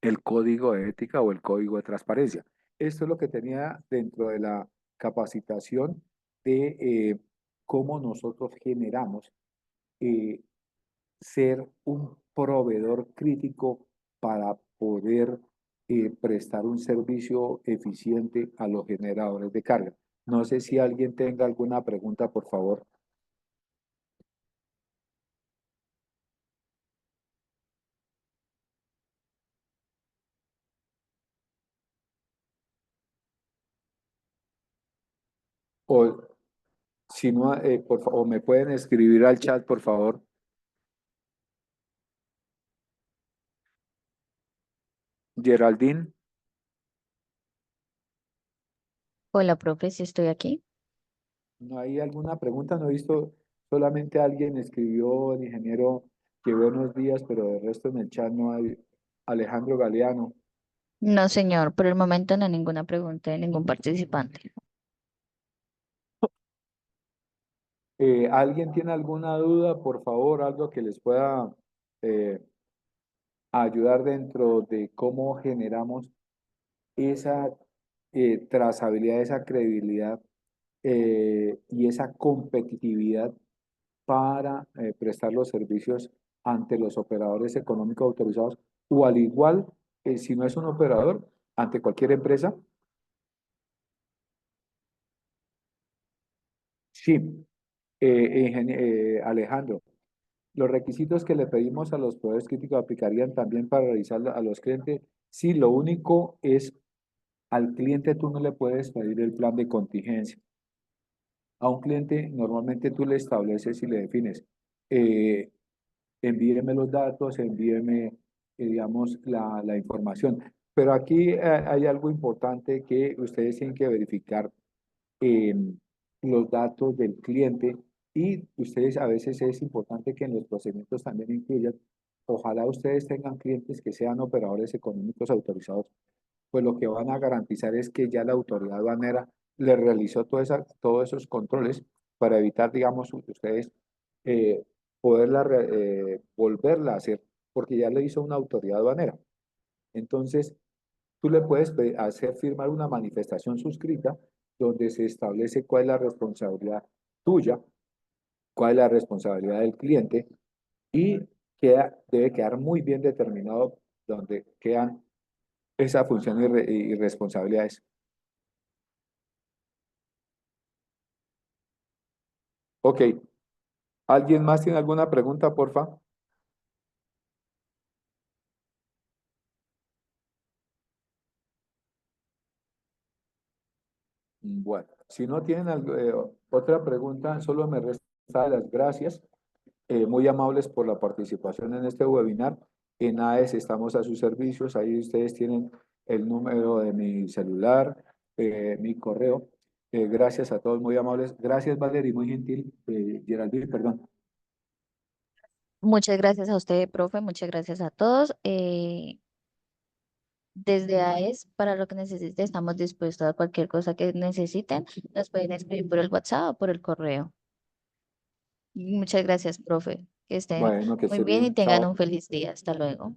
el código de ética o el código de transparencia. Esto es lo que tenía dentro de la capacitación de cómo nosotros generamos eh, ser un proveedor crítico para poder prestar un servicio eficiente a los generadores de carga. No sé si alguien tenga alguna pregunta, por favor. O si no, o me pueden escribir al chat, por favor. Geraldine, Hola, profe, si estoy aquí. ¿no hay alguna pregunta? No he visto, solamente alguien escribió, el ingeniero, que buenos días, pero de resto en el chat no hay. Alejandro Galeano. No, señor, por el momento no hay ninguna pregunta de ningún participante. ¿Alguien tiene alguna duda? Por favor, algo que les pueda eh, ayudar dentro de cómo generamos esa trazabilidad, esa credibilidad y esa competitividad para prestar los servicios ante los operadores económicos autorizados o al igual, si no es un operador, ante cualquier empresa. Sí, Alejandro, los requisitos que le pedimos a los proveedores críticos aplicarían también para realizar a los clientes. Sí, lo único es al cliente tú no le puedes pedir el plan de contingencia. A un cliente normalmente tú le estableces y le defines, eh, envíeme los datos, envíeme, digamos, la información. Pero aquí hay algo importante que ustedes tienen que verificar los datos del cliente y ustedes a veces es importante que en los procedimientos también incluyan, ojalá ustedes tengan clientes que sean operadores económicos autorizados, pues lo que van a garantizar es que ya la autoridad aduanera le realizó todos esos controles para evitar, digamos, ustedes eh, volverla a hacer, porque ya le hizo una autoridad aduanera. Entonces, tú le puedes hacer firmar una manifestación suscrita donde se establece cuál es la responsabilidad tuya, cuál es la responsabilidad del cliente y debe quedar muy bien determinado donde quedan esas funciones y responsabilidades. Ok, ¿alguien más tiene alguna pregunta, porfa? Bueno, si no tienen otra pregunta, solo me resta dar las gracias. Muy amables por la participación en este webinar. En AES estamos a sus servicios. Ahí ustedes tienen el número de mi celular, mi correo. Gracias a todos, muy amables. Gracias, Valerie, muy gentil. Geraldine, perdón. Muchas gracias a usted, profe, muchas gracias a todos. Desde AES, para lo que necesite, estamos dispuestos a cualquier cosa que necesiten. Nos pueden escribir por el WhatsApp o por el correo. Muchas gracias, profe. Que estén Bueno, que muy esté bien y bien. tengan un Chao. feliz día. Hasta luego.